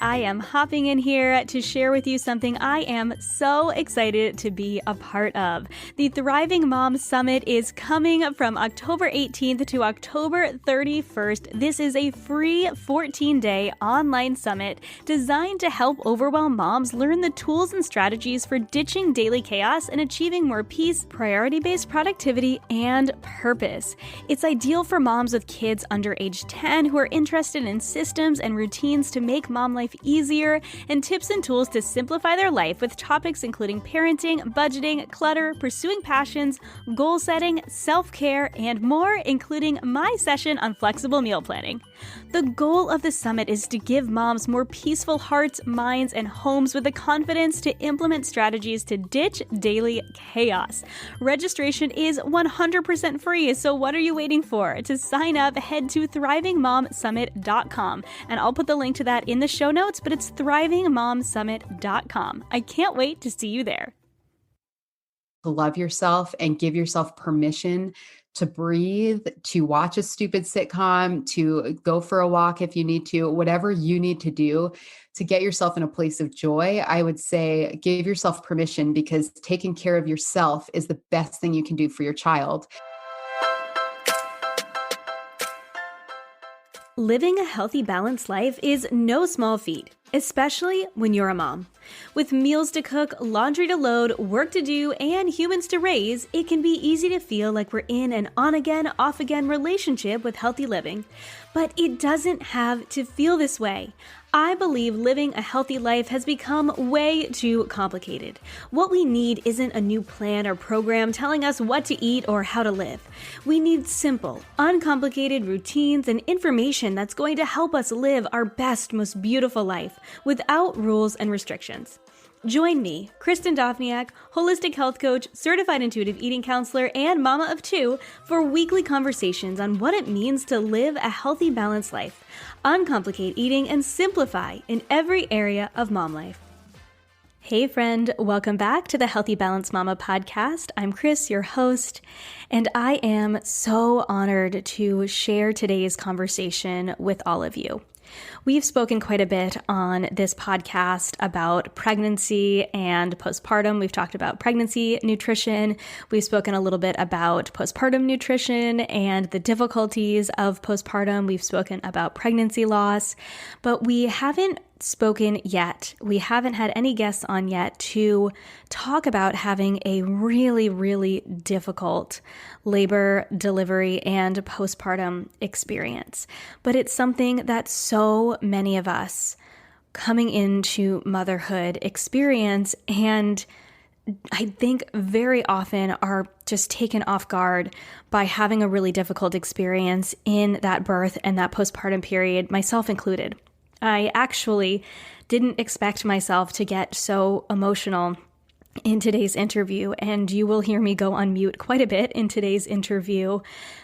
I am hopping in here to share with you something I am so excited to be a part of. The Thriving Mom Summit is coming from October 18th to October 31st. This is a free 14-day online summit designed to help overwhelmed moms learn the tools and strategies for ditching daily chaos and achieving more peace, priority-based productivity, and purpose. It's ideal for moms with kids under age 10 who are interested in systems and routines to make mom life easier, and tips and tools to simplify their life with topics including parenting, budgeting, clutter, pursuing passions, goal setting, self-care, and more, including my session on flexible meal planning. The goal of the summit is to give moms more peaceful hearts, minds, and homes with the confidence to implement strategies to ditch daily chaos. Registration is 100% free, so what are you waiting for? To sign up, head to thrivingmomsummit.com, and I'll put the link to that in the show notes, but it's thrivingmomsummit.com. I can't wait to see you there. To love yourself and give yourself permission to breathe, to watch a stupid sitcom, to go for a walk if you need to, whatever you need to do to get yourself in a place of joy. I would say give yourself permission, because taking care of yourself is the best thing you can do for your child. Living a healthy, balanced life is no small feat, especially when you're a mom. With meals to cook, laundry to load, work to do, and humans to raise, it can be easy to feel like we're in an on-again, off-again relationship with healthy living. But it doesn't have to feel this way. I believe living a healthy life has become way too complicated. What we need isn't a new plan or program telling us what to eat or how to live. We need simple, uncomplicated routines and information that's going to help us live our best, most beautiful life without rules and restrictions. Join me, Kristin Dovbniak, holistic health coach, certified intuitive eating counselor, and mama of two, for weekly conversations on what it means to live a healthy, balanced life, uncomplicate eating, and simplify in every area of mom life. Hey friend, welcome back to the Healthy Balanced Mama podcast. I'm Chris, your host, and I am so honored to share today's conversation with all of you. We've spoken quite a bit on this podcast about pregnancy and postpartum. We've talked about pregnancy nutrition. We've spoken a little bit about postpartum nutrition and the difficulties of postpartum. We've spoken about pregnancy loss, but we haven't spoken yet. We haven't had any guests on yet to talk about having a really, really difficult labor, delivery, and postpartum experience. But it's something that so many of us coming into motherhood experience, and I think very often are just taken off guard by having a really difficult experience in that birth and that postpartum period, myself included. I actually didn't expect myself to get so emotional in today's interview, and you will hear me go on mute quite a bit in today's interview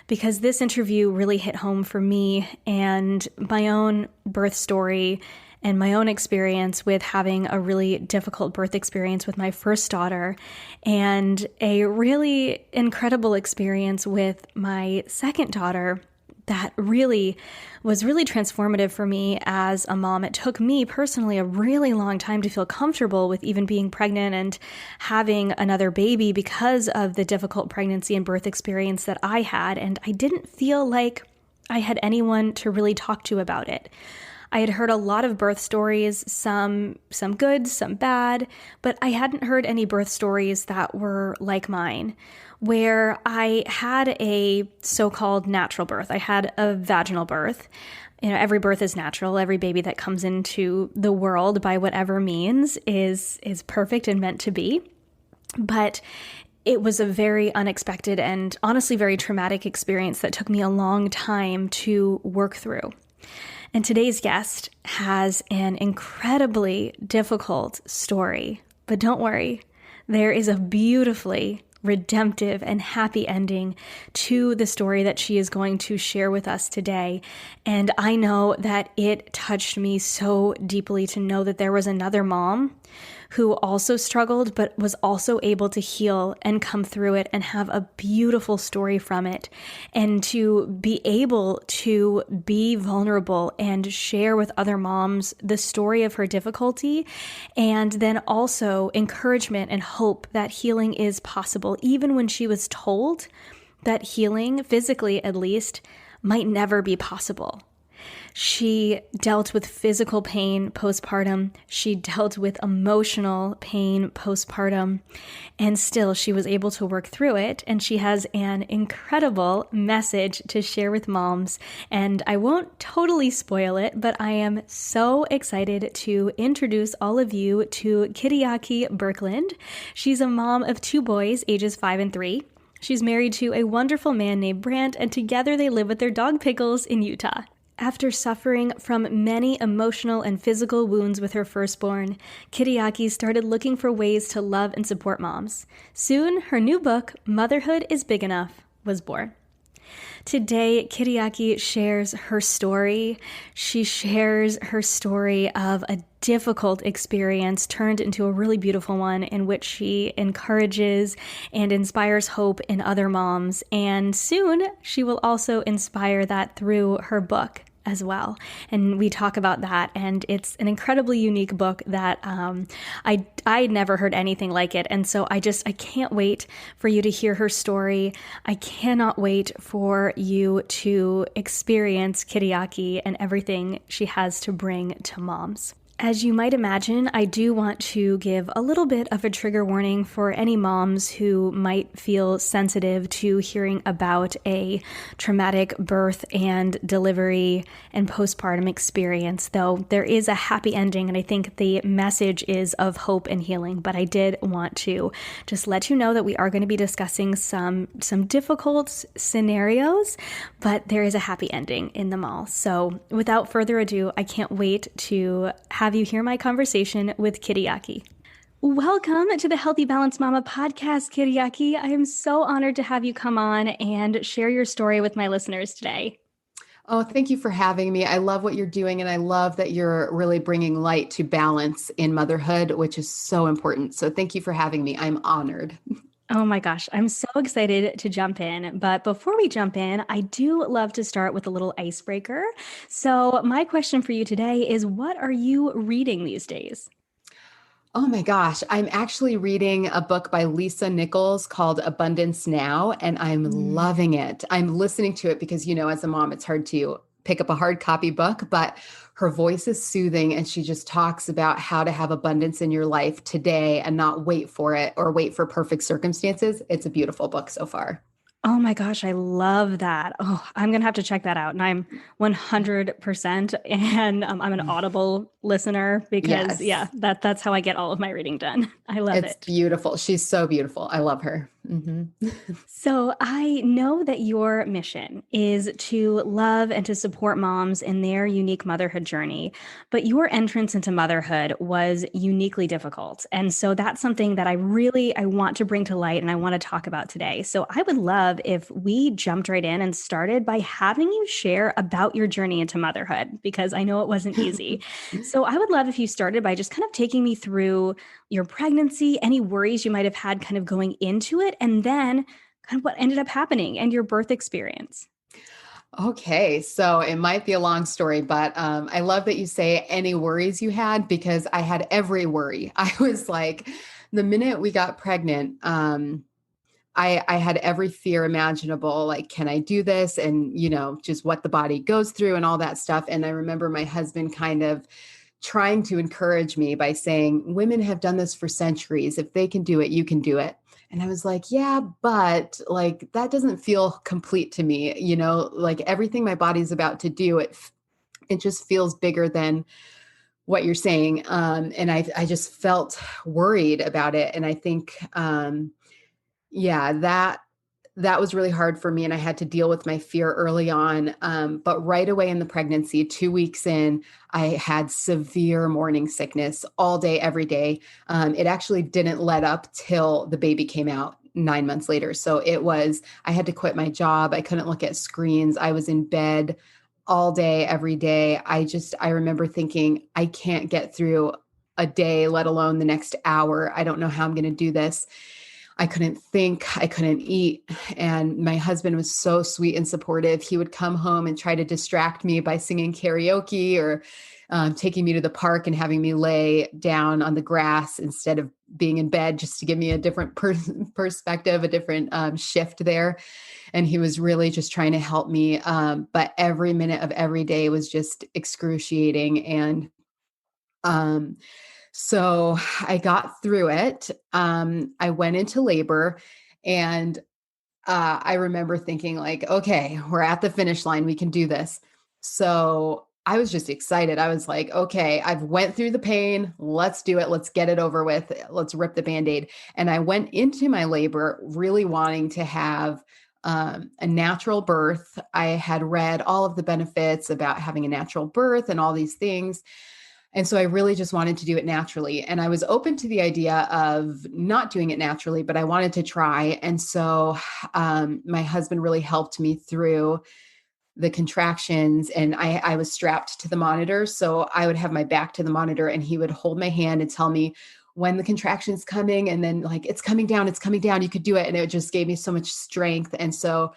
because this interview really hit home for me and my own birth story and my own experience with having a really difficult birth experience with my first daughter and a really incredible experience with my second daughter that really was really transformative for me as a mom. It took me personally a really long time to feel comfortable with even being pregnant and having another baby because of the difficult pregnancy and birth experience that I had. And I didn't feel like I had anyone to really talk to about it. I had heard a lot of birth stories, some good, some bad, but I hadn't heard any birth stories that were like mine, where I had a so-called natural birth. I had a vaginal birth. You know, every birth is natural. Every baby that comes into the world by whatever means is perfect and meant to be. But it was a very unexpected and honestly very traumatic experience that took me a long time to work through. And today's guest has an incredibly difficult story, but don't worry, there is a beautifully redemptive and happy ending to the story that she is going to share with us today. And I know that it touched me so deeply to know that there was another mom who also struggled, but was also able to heal and come through it and have a beautiful story from it. And to be able to be vulnerable and share with other moms the story of her difficulty, and then also encouragement and hope that healing is possible, even when she was told that healing, physically at least, might never be possible. She dealt with physical pain postpartum. She dealt with emotional pain postpartum. And still, she was able to work through it. And she has an incredible message to share with moms. And I won't totally spoil it, but I am so excited to introduce all of you to Kyriaki Birkeland. She's a mom of 2 boys, ages 5 and 3. She's married to a wonderful man named Brant, and together they live with their dog Pickles in Utah. After suffering from many emotional and physical wounds with her firstborn, Kyriaki started looking for ways to love and support moms. Soon, her new book, Motherhood is Big Enough, was born. Today, Kyriaki shares her story. She shares her story of a difficult experience turned into a really beautiful one in which she encourages and inspires hope in other moms. And soon, she will also inspire that through her book as well. And we talk about that, and it's an incredibly unique book that I had never heard anything like it. And so I can't wait for you to hear her story. I cannot wait for you to experience Kyriaki and everything she has to bring to moms. As you might imagine, I do want to give a little bit of a trigger warning for any moms who might feel sensitive to hearing about a traumatic birth and delivery and postpartum experience, though there is a happy ending, and I think the message is of hope and healing. But I did want to just let you know that we are going to be discussing some difficult scenarios, but there is a happy ending in them all. So without further ado, I can't wait to have you hear my conversation with Kyriaki. Welcome to the Healthy Balanced Mama podcast, Kyriaki. I am so honored to have you come on and share your story with my listeners today. Oh, thank you for having me. I love what you're doing, and I love that you're really bringing light to balance in motherhood, which is so important. So thank you for having me. I'm honored. Oh my gosh, I'm so excited to jump in. But before we jump in, I do love to start with a little icebreaker. So my question for you today is, what are you reading these days? Oh my gosh, I'm actually reading a book by Lisa Nichols called Abundance Now, and I'm loving it. I'm listening to it because, as a mom, it's hard to pick up a hard copy book, but her voice is soothing, and she just talks about how to have abundance in your life today and not wait for it or wait for perfect circumstances. It's a beautiful book so far. Oh my gosh, I love that. Oh, I'm going to have to check that out. And I'm 100%. And I'm an Audible listener because, Yes, that's how I get all of my reading done. I love it's it. beautiful. She's so beautiful. I love her. So I know that your mission is to love and to support moms in their unique motherhood journey, but your entrance into motherhood was uniquely difficult. And so that's something that I want to bring to light and I want to talk about today. So I would love if we jumped right in and started by having you share about your journey into motherhood, because I know it wasn't easy. So I would love if you started by just kind of taking me through your pregnancy, any worries you might have had kind of going into it, and then kind of what ended up happening and your birth experience. Okay, so it might be a long story, but I love that you say any worries you had, because I had every worry. I was like, the minute we got pregnant, I had every fear imaginable, like, can I do this? And, just what the body goes through and all that stuff. And I remember my husband kind of trying to encourage me by saying, women have done this for centuries. If they can do it, you can do it. And I was like, yeah, but like, that doesn't feel complete to me. Like everything my body's about to do, it just feels bigger than what you're saying. And I just felt worried about it. And I think, yeah, that was really hard for me. And I had to deal with my fear early on. But right away in the pregnancy, 2 weeks in, I had severe morning sickness all day, every day. It actually didn't let up till the baby came out 9 months later. So I had to quit my job. I couldn't look at screens. I was in bed all day, every day. I remember thinking, I can't get through a day, let alone the next hour. I don't know how I'm going to do this. I couldn't think, I couldn't eat. And my husband was so sweet and supportive. He would come home and try to distract me by singing karaoke or taking me to the park and having me lay down on the grass instead of being in bed, just to give me a different perspective, a different shift there. And he was really just trying to help me. But every minute of every day was just excruciating. And so I got through it. I went into labor, and I remember thinking like, okay, we're at the finish line. We can do this. So I was just excited. I was like, okay, I've went through the pain. Let's do it. Let's get it over with. Let's rip the Band-Aid. And I went into my labor really wanting to have a natural birth. I had read all of the benefits about having a natural birth and all these things. And so I really just wanted to do it naturally. And I was open to the idea of not doing it naturally, but I wanted to try. And so my husband really helped me through the contractions, and I was strapped to the monitor. So I would have my back to the monitor, and he would hold my hand and tell me when the contraction's coming, and then like, it's coming down, you could do it. And it just gave me so much strength. And so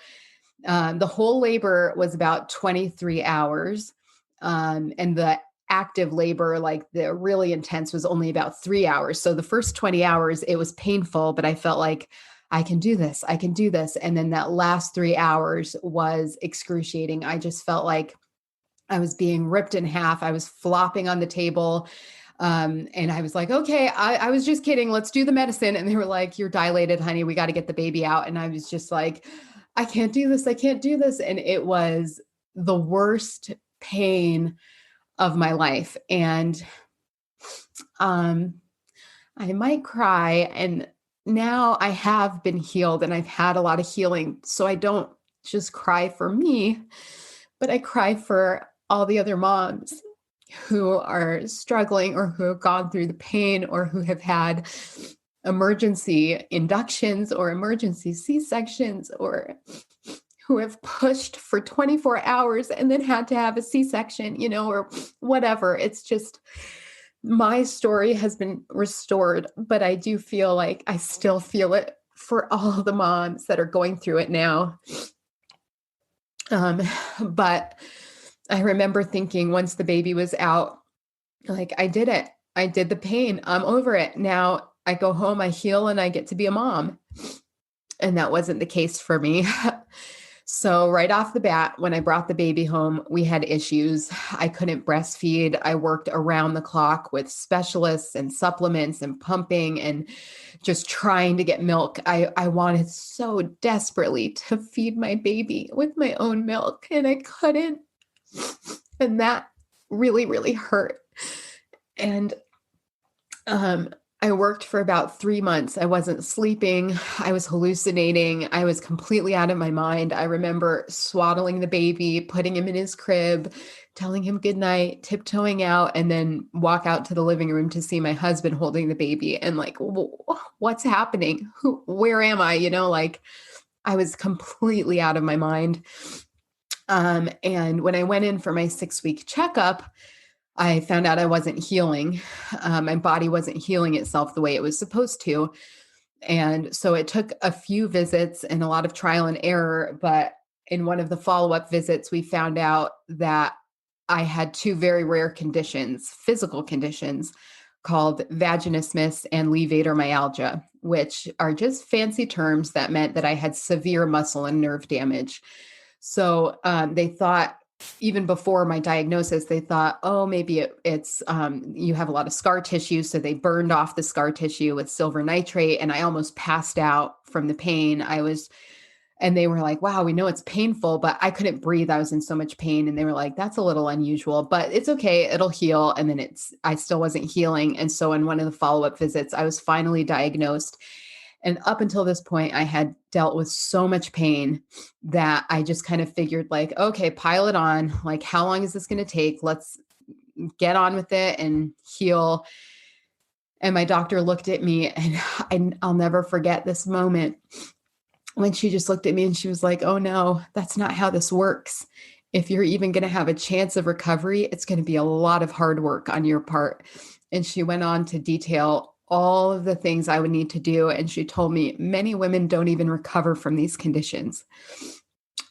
the whole labor was about 23 hours. And the active labor, like the really intense, was only about 3 hours. So the first 20 hours, it was painful, but I felt like I can do this. I can do this. And then that last 3 hours was excruciating. I just felt like I was being ripped in half. I was flopping on the table. And I was like, okay, I was just kidding. Let's do the medicine. And they were like, you're dilated, honey. We got to get the baby out. And I was just like, I can't do this. I can't do this. And it was the worst pain of my life. And I might cry. And now I have been healed, and I've had a lot of healing. So I don't just cry for me, but I cry for all the other moms who are struggling, or who have gone through the pain, or who have had emergency inductions or emergency C-sections, or who have pushed for 24 hours and then had to have a C-section, or whatever. It's just, my story has been restored, but I do feel like I still feel it for all the moms that are going through it now. But I remember thinking, once the baby was out, like, I did it. I did the pain. I'm over it. Now I go home, I heal, and I get to be a mom. And that wasn't the case for me. So right off the bat, when I brought the baby home, we had issues. I couldn't breastfeed. I worked around the clock with specialists and supplements and pumping and just trying to get milk. I wanted so desperately to feed my baby with my own milk, and I couldn't. And that really, really hurt. And I worked for about 3 months. I wasn't sleeping. I was hallucinating. I was completely out of my mind. I remember swaddling the baby, putting him in his crib, telling him goodnight, tiptoeing out, and then walk out to the living room to see my husband holding the baby. And like, what's happening? Where am I? Like, I was completely out of my mind. And when I went in for my 6-week checkup, I found out I wasn't healing. My body wasn't healing itself the way it was supposed to. And so it took a few visits and a lot of trial and error. But in one of the follow-up visits, we found out that I had 2 very rare conditions, physical conditions, called Vaginismus and Levator myalgia, which are just fancy terms that meant that I had severe muscle and nerve damage. So they thought, even before my diagnosis, they thought, oh, maybe it's you have a lot of scar tissue. So they burned off the scar tissue with silver nitrate, and I almost passed out from the pain. And they were like, wow, we know it's painful, but I couldn't breathe. I was in so much pain. And they were like, that's a little unusual, but it's okay. It'll heal. And then I still wasn't healing. And so in one of the follow-up visits, I was finally diagnosed. And up until this point, I had dealt with so much pain that I just kind of figured like, okay, pile it on. Like, how long is this going to take? Let's get on with it and heal. And my doctor looked at me, and I'll never forget this moment when she just looked at me and she was like, oh no, that's not how this works. if you're even going to have a chance of recovery, it's going to be a lot of hard work on your part. And she went on to detail all of the things I would need to do. And she told me many women don't even recover from these conditions.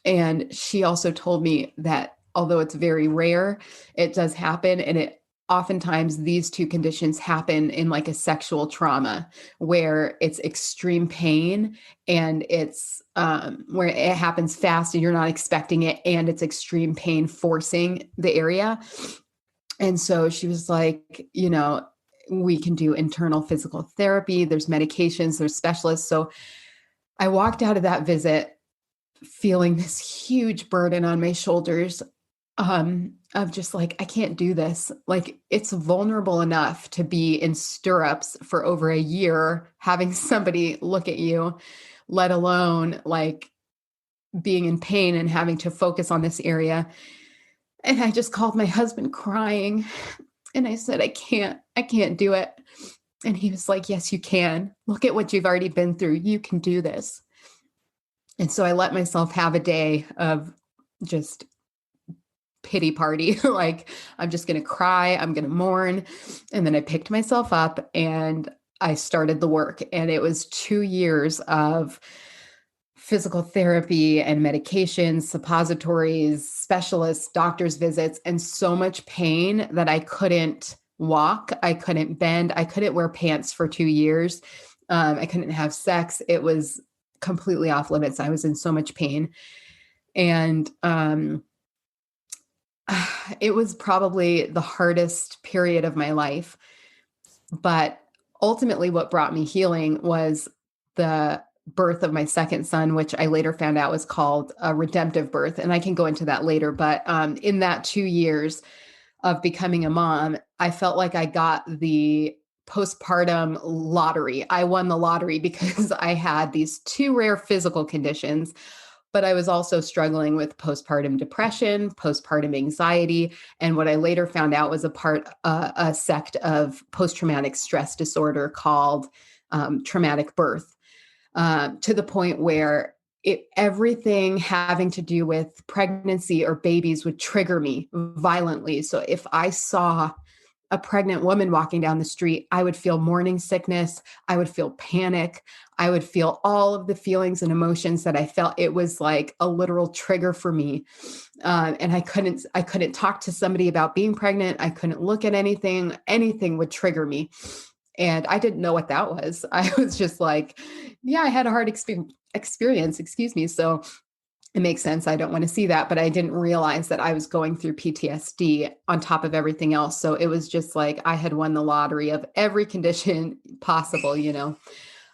And she also told me that although it's very rare, it does happen. And it oftentimes these two conditions happen in like a sexual trauma where it's extreme pain and it's where it happens fast and you're not expecting it. And it's extreme pain forcing the area. And so she was like, we can do internal physical therapy. There's medications, there's specialists. So I walked out of that visit feeling this huge burden on my shoulders, of just like, I can't do this. Like, it's vulnerable enough to be in stirrups for over a year, having somebody look at you, let alone like being in pain and having to focus on this area. And I just called my husband crying and I said, I can't do it. And he was like, yes, you can. Look at what you've already been through. You can do this. And so I let myself have a day of just pity party. Like, I'm just going to cry. I'm going to mourn. And then I picked myself up and I started the work. And it was 2 years of physical therapy and medications, suppositories, specialists, doctor's visits, and so much pain that I couldn't walk. I couldn't bend. I couldn't wear pants for 2 years. I couldn't have sex. It was completely off limits. I was in so much pain. And it was probably the hardest period of my life. But ultimately, what brought me healing was the birth of my second son, which I later found out was called a redemptive birth. And I can go into that later. But in that 2 years of becoming a mom, I felt like I got the postpartum lottery. I won the lottery because I had these two rare physical conditions, but I was also struggling with postpartum depression, postpartum anxiety, and what I later found out was a sect of post-traumatic stress disorder called traumatic birth, to the point where everything having to do with pregnancy or babies would trigger me violently. So if I saw a pregnant woman walking down the street, I would feel morning sickness. I would feel panic. I would feel all of the feelings and emotions that I felt. It was like a literal trigger for me. And I couldn't talk to somebody about being pregnant. I couldn't look at anything. Anything would trigger me. And I didn't know what that was. I was just like, yeah, I had a hard experience, excuse me. So it makes sense. I don't want to see that, but I didn't realize that I was going through PTSD on top of everything else. So it was just like I had won the lottery of every condition possible,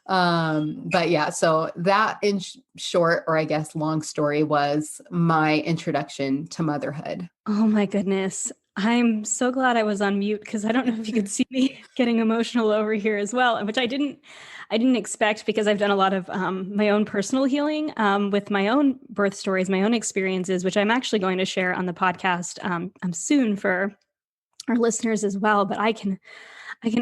But yeah, so that in short, or I guess long story, was my introduction to motherhood. Oh my goodness. I'm so glad I was on mute because I don't know if you could see me getting emotional over here as well, which I didn't expect because I've done a lot of my own personal healing with my own birth stories, my own experiences, which I'm actually going to share on the podcast soon for our listeners as well. But I can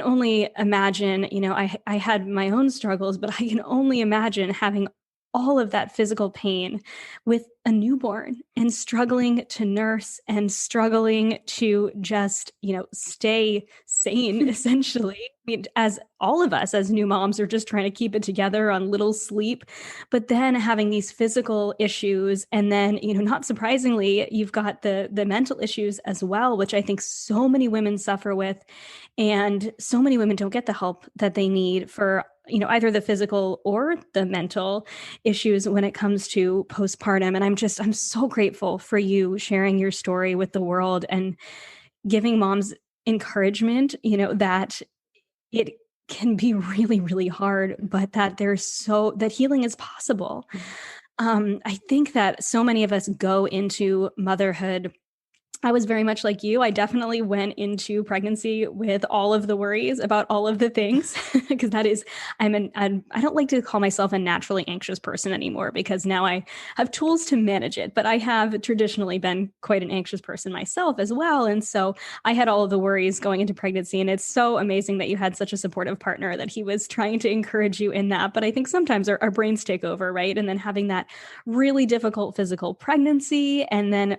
only imagine, I had my own struggles, but I can only imagine having all of that physical pain with a newborn and struggling to nurse and struggling to just, stay sane, essentially. I mean, as all of us as new moms are just trying to keep it together on little sleep, but then having these physical issues. And then, not surprisingly, you've got the mental issues as well, which I think so many women suffer with. And so many women don't get the help that they need for, either the physical or the mental issues when it comes to postpartum. And I'm so grateful for you sharing your story with the world and giving moms encouragement, that it can be really, really hard, but that that healing is possible. I think that so many of us go into motherhood I was very much like you. I definitely went into pregnancy with all of the worries about all of the things because I don't like to call myself a naturally anxious person anymore because now I have tools to manage it, but I have traditionally been quite an anxious person myself as well. And so I had all of the worries going into pregnancy, and it's so amazing that you had such a supportive partner that he was trying to encourage you in that. But I think sometimes our brains take over, right? And then having that really difficult physical pregnancy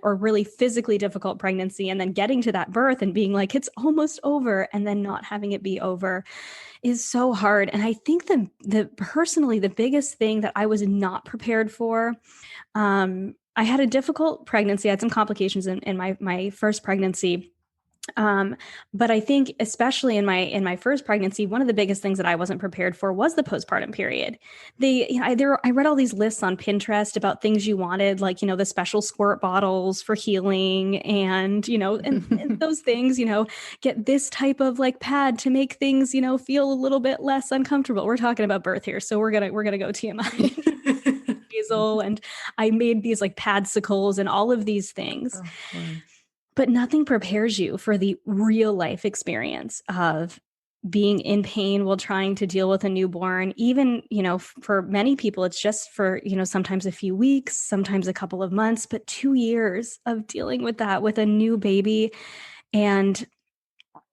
or really physically difficult pregnancy, and then getting to that birth and being like, it's almost over, and then not having it be over is so hard. And I think personally, the biggest thing that I was not prepared for, I had a difficult pregnancy. I had some complications in my first pregnancy. Um, but I think especially in my first pregnancy, one of the biggest things that I wasn't prepared for was the postpartum period. I read all these lists on Pinterest about things you wanted, like, the special squirt bottles for healing, and, and those things, get this type of like pad to make things, feel a little bit less uncomfortable. We're talking about birth here, so we're gonna go TMI. Hazel, and I made these like padsicles and all of these things. Oh, but nothing prepares you for the real life experience of being in pain while trying to deal with a newborn. Even, for many people, it's just for, sometimes a few weeks, sometimes a couple of months, but 2 years of dealing with that with a new baby. And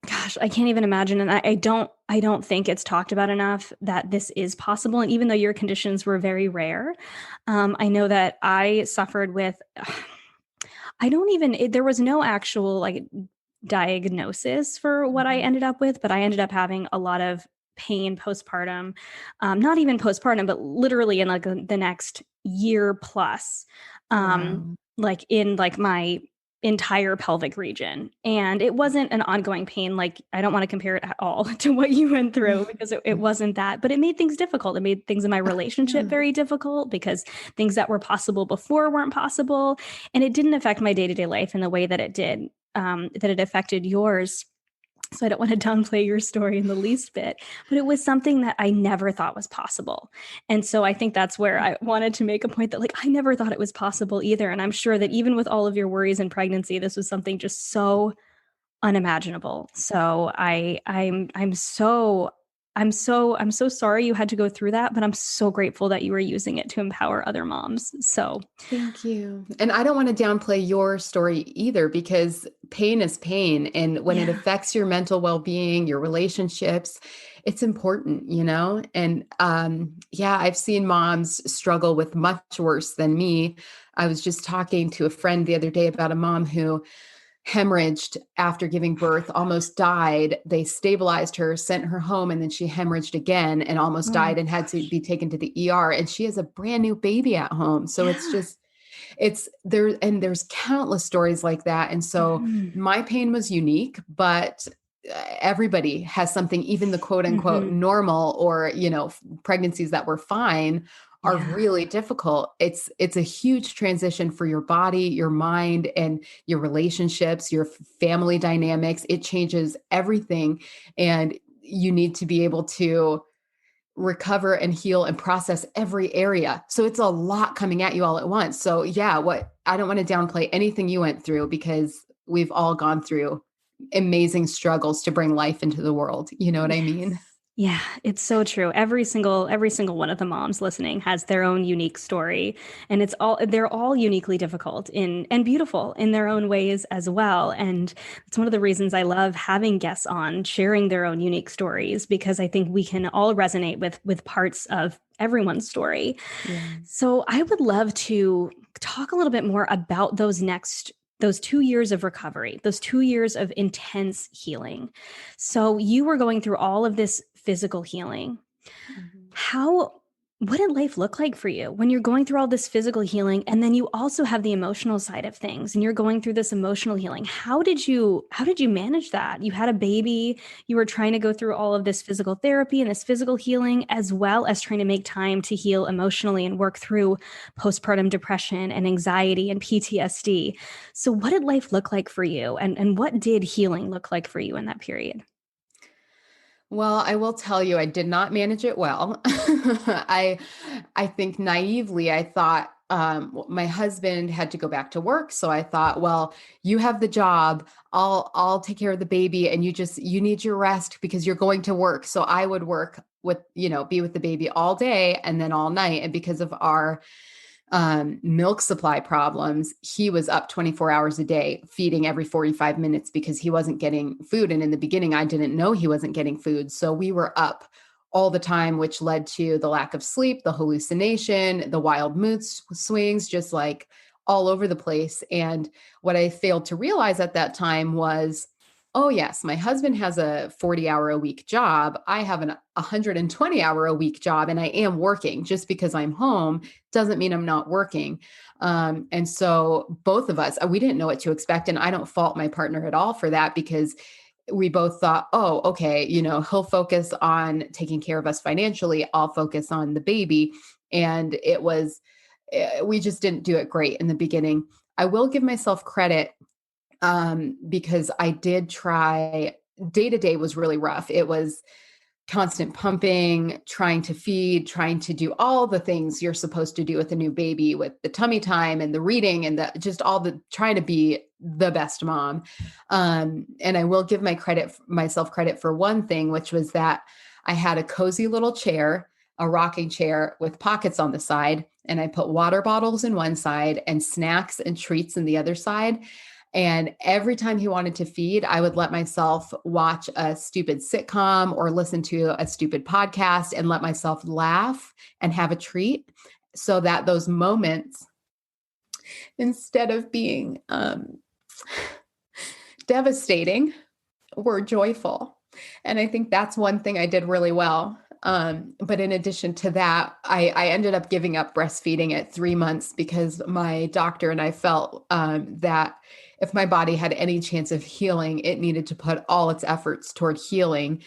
gosh, I can't even imagine. And I don't think it's talked about enough that this is possible. And even though your conditions were very rare, I know that I suffered with, there was no actual like diagnosis for what I ended up with, but I ended up having a lot of pain postpartum, not even postpartum, but literally in like the next year plus, wow. like in like my entire pelvic region. And it wasn't an ongoing pain. Like, I don't want to compare it at all to what you went through because it wasn't that, but it made things difficult. It made things in my relationship Yeah. very difficult because things that were possible before weren't possible. And it didn't affect my day-to-day life in the way that it did, that it affected yours. So I don't want to downplay your story in the least bit, but it was something that I never thought was possible. And so I think that's where I wanted to make a point that like I never thought it was possible either. And I'm sure that even with all of your worries in pregnancy, this was something just so unimaginable. So I'm so sorry you had to go through that, but I'm so grateful that you were using it to empower other moms. So Thank you. And I don't want to downplay your story either, because pain is pain. And when it yeah. affects your mental well-being, your relationships, it's important, And yeah, I've seen moms struggle with much worse than me. I was just talking to a friend the other day about a mom who hemorrhaged after giving birth, almost died. They stabilized her, sent her home, and then she hemorrhaged again and almost Oh, died and had to be taken to the ER. And she has a brand new baby at home. So it's yeah. just, it's there, and there's countless stories like that. And so Mhm. my pain was unique, but everybody has something, even the quote unquote Mhm. normal or, pregnancies that were fine are Yeah. really difficult. It's a huge transition for your body, your mind, and your relationships, your family dynamics. It changes everything. And you need to be able to recover and heal and process every area. So it's a lot coming at you all at once. So yeah, I don't want to downplay anything you went through, because we've all gone through amazing struggles to bring life into the world. You know what I Yes. mean? Yeah, it's so true. Every single one of the moms listening has their own unique story, and they're all uniquely difficult and beautiful in their own ways as well. And it's one of the reasons I love having guests on sharing their own unique stories, because I think we can all resonate with parts of everyone's story. Yeah. So I would love to talk a little bit more about those 2 years of recovery, those 2 years of intense healing. So you were going through all of this physical healing. Mhm. How what did life look like for you when you're going through all this physical healing, and then you also have the emotional side of things and you're going through this emotional healing? How did you manage that? You had a baby, you were trying to go through all of this physical therapy and this physical healing, as well as trying to make time to heal emotionally and work through postpartum depression and anxiety and PTSD. So what did life look like for you, and what did healing look like for you in that period? Well, I will tell you, I did not manage it well. I think naively, I thought my husband had to go back to work. So I thought, well, you have the job. I'll take care of the baby, and you need your rest because you're going to work. So I would work with, be with the baby all day and then all night. And because of our milk supply problems, he was up 24 hours a day, feeding every 45 minutes because he wasn't getting food. And in the beginning, I didn't know he wasn't getting food. So we were up all the time, which led to the lack of sleep, the hallucination, the wild mood swings, just like all over the place. And what I failed to realize at that time was, oh yes, my husband has a 40-hour-a-week job. I have an 120-hour-a-week job, and I am working. Just because I'm home doesn't mean I'm not working. And so both of us, we didn't know what to expect. And I don't fault my partner at all for that, because we both thought, oh, okay, he'll focus on taking care of us financially. I'll focus on the baby. And we just didn't do it great in the beginning. I will give myself credit, because I did try. Day to day was really rough. It was constant pumping, trying to feed, trying to do all the things you're supposed to do with a new baby, with the tummy time and the reading and trying to be the best mom. And I will give myself credit for one thing, which was that I had a cozy little chair, a rocking chair with pockets on the side. And I put water bottles in one side and snacks and treats in the other side. And every time he wanted to feed, I would let myself watch a stupid sitcom or listen to a stupid podcast and let myself laugh and have a treat, so that those moments, instead of being devastating, were joyful. And I think that's one thing I did really well. But in addition to that, I ended up giving up breastfeeding at 3 months because my doctor and I felt that if my body had any chance of healing, it needed to put all its efforts toward healing.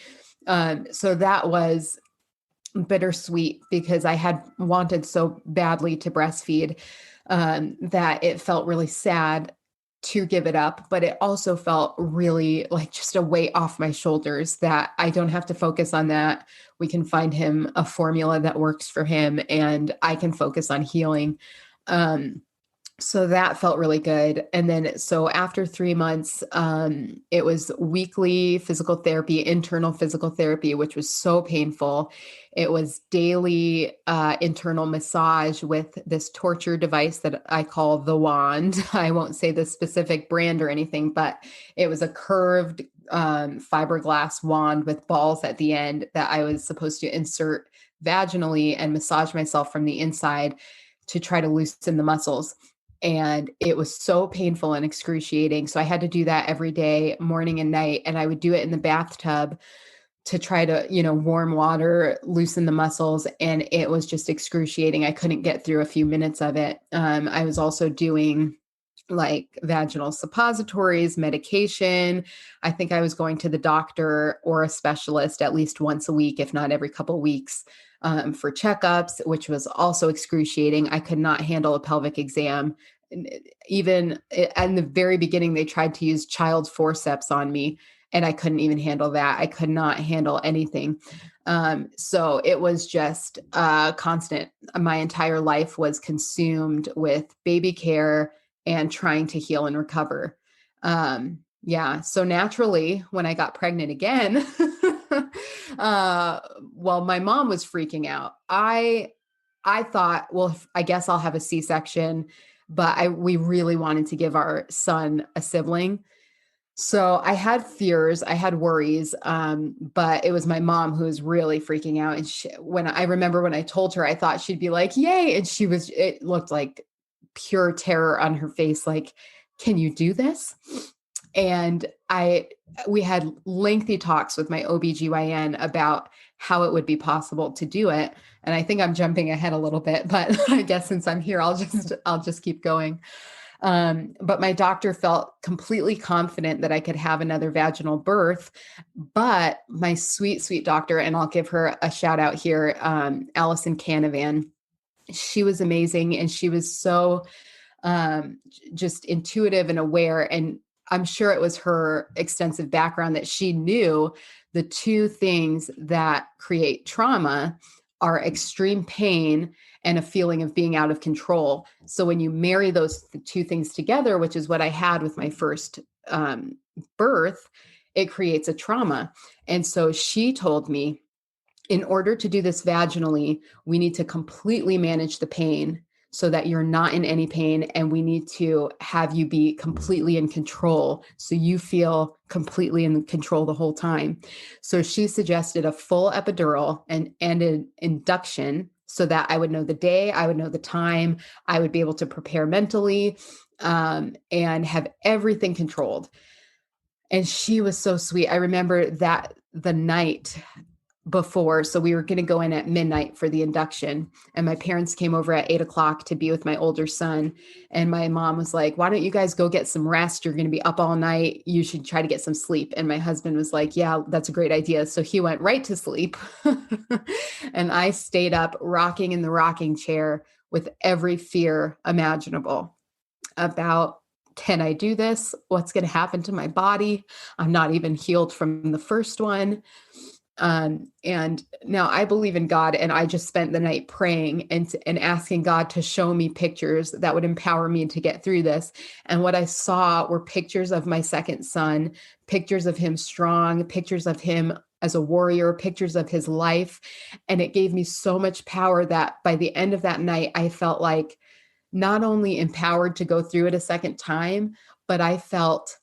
So that was bittersweet, because I had wanted so badly to breastfeed that it felt really sad to give it up, but it also felt really like just a weight off my shoulders that I don't have to focus on that. We can find him a formula that works for him, and I can focus on healing. So that felt really good. And then, so after 3 months, it was weekly physical therapy, internal physical therapy, which was so painful. It was daily internal massage with this torture device that I call the wand. I won't say the specific brand or anything, but it was a curved fiberglass wand with balls at the end that I was supposed to insert vaginally and massage myself from the inside to try to loosen the muscles. And it was so painful and excruciating. So I had to do that every day, morning and night. And I would do it in the bathtub to try to, warm water, loosen the muscles. And it was just excruciating. I couldn't get through a few minutes of it. I was also doing like vaginal suppositories, medication. I think I was going to the doctor or a specialist at least once a week, if not every couple of weeks, for checkups, which was also excruciating. I could not handle a pelvic exam. Even in the very beginning, they tried to use child forceps on me, and I couldn't even handle that. I could not handle anything. So it was just constant. My entire life was consumed with baby care and trying to heal and recover. So naturally, when I got pregnant again, my mom was freaking out. I thought, well, I guess I'll have a C-section, but we really wanted to give our son a sibling. So I had fears, I had worries, but it was my mom who was really freaking out. And when I told her, I thought she'd be like, yay. And it looked like pure terror on her face. Like, can you do this? And we had lengthy talks with my OBGYN about how it would be possible to do it. And I think I'm jumping ahead a little bit, but I guess since I'm here, I'll just keep going. But my doctor felt completely confident that I could have another vaginal birth. But my sweet, sweet doctor, and I'll give her a shout out here, Allison Canavan, she was amazing. And she was so just intuitive and aware. And I'm sure it was her extensive background that she knew the two things that create trauma are extreme pain and a feeling of being out of control. So when you marry those two things together, which is what I had with my first birth, it creates a trauma. And so she told me, in order to do this vaginally, we need to completely manage the pain so that you're not in any pain. And we need to have you be completely in control, so you feel completely in control the whole time. So she suggested a full epidural and an induction, so that I would know the day, I would know the time, I would be able to prepare mentally, and have everything controlled. And she was so sweet. I remember that the night before, so we were going to go in at midnight for the induction, and my parents came over at 8:00 to be with my older son. And my mom was like, why don't you guys go get some rest? You're going to be up all night. You should try to get some sleep. And my husband was like, yeah, that's a great idea. So he went right to sleep. And I stayed up rocking in the rocking chair with every fear imaginable about, can I do this? What's going to happen to my body? I'm not even healed from the first one. And now I believe in God, and I just spent the night praying and asking God to show me pictures that would empower me to get through this. And what I saw were pictures of my second son, pictures of him strong, pictures of him as a warrior, pictures of his life. And it gave me so much power that by the end of that night, I felt like not only empowered to go through it a second time, but I felt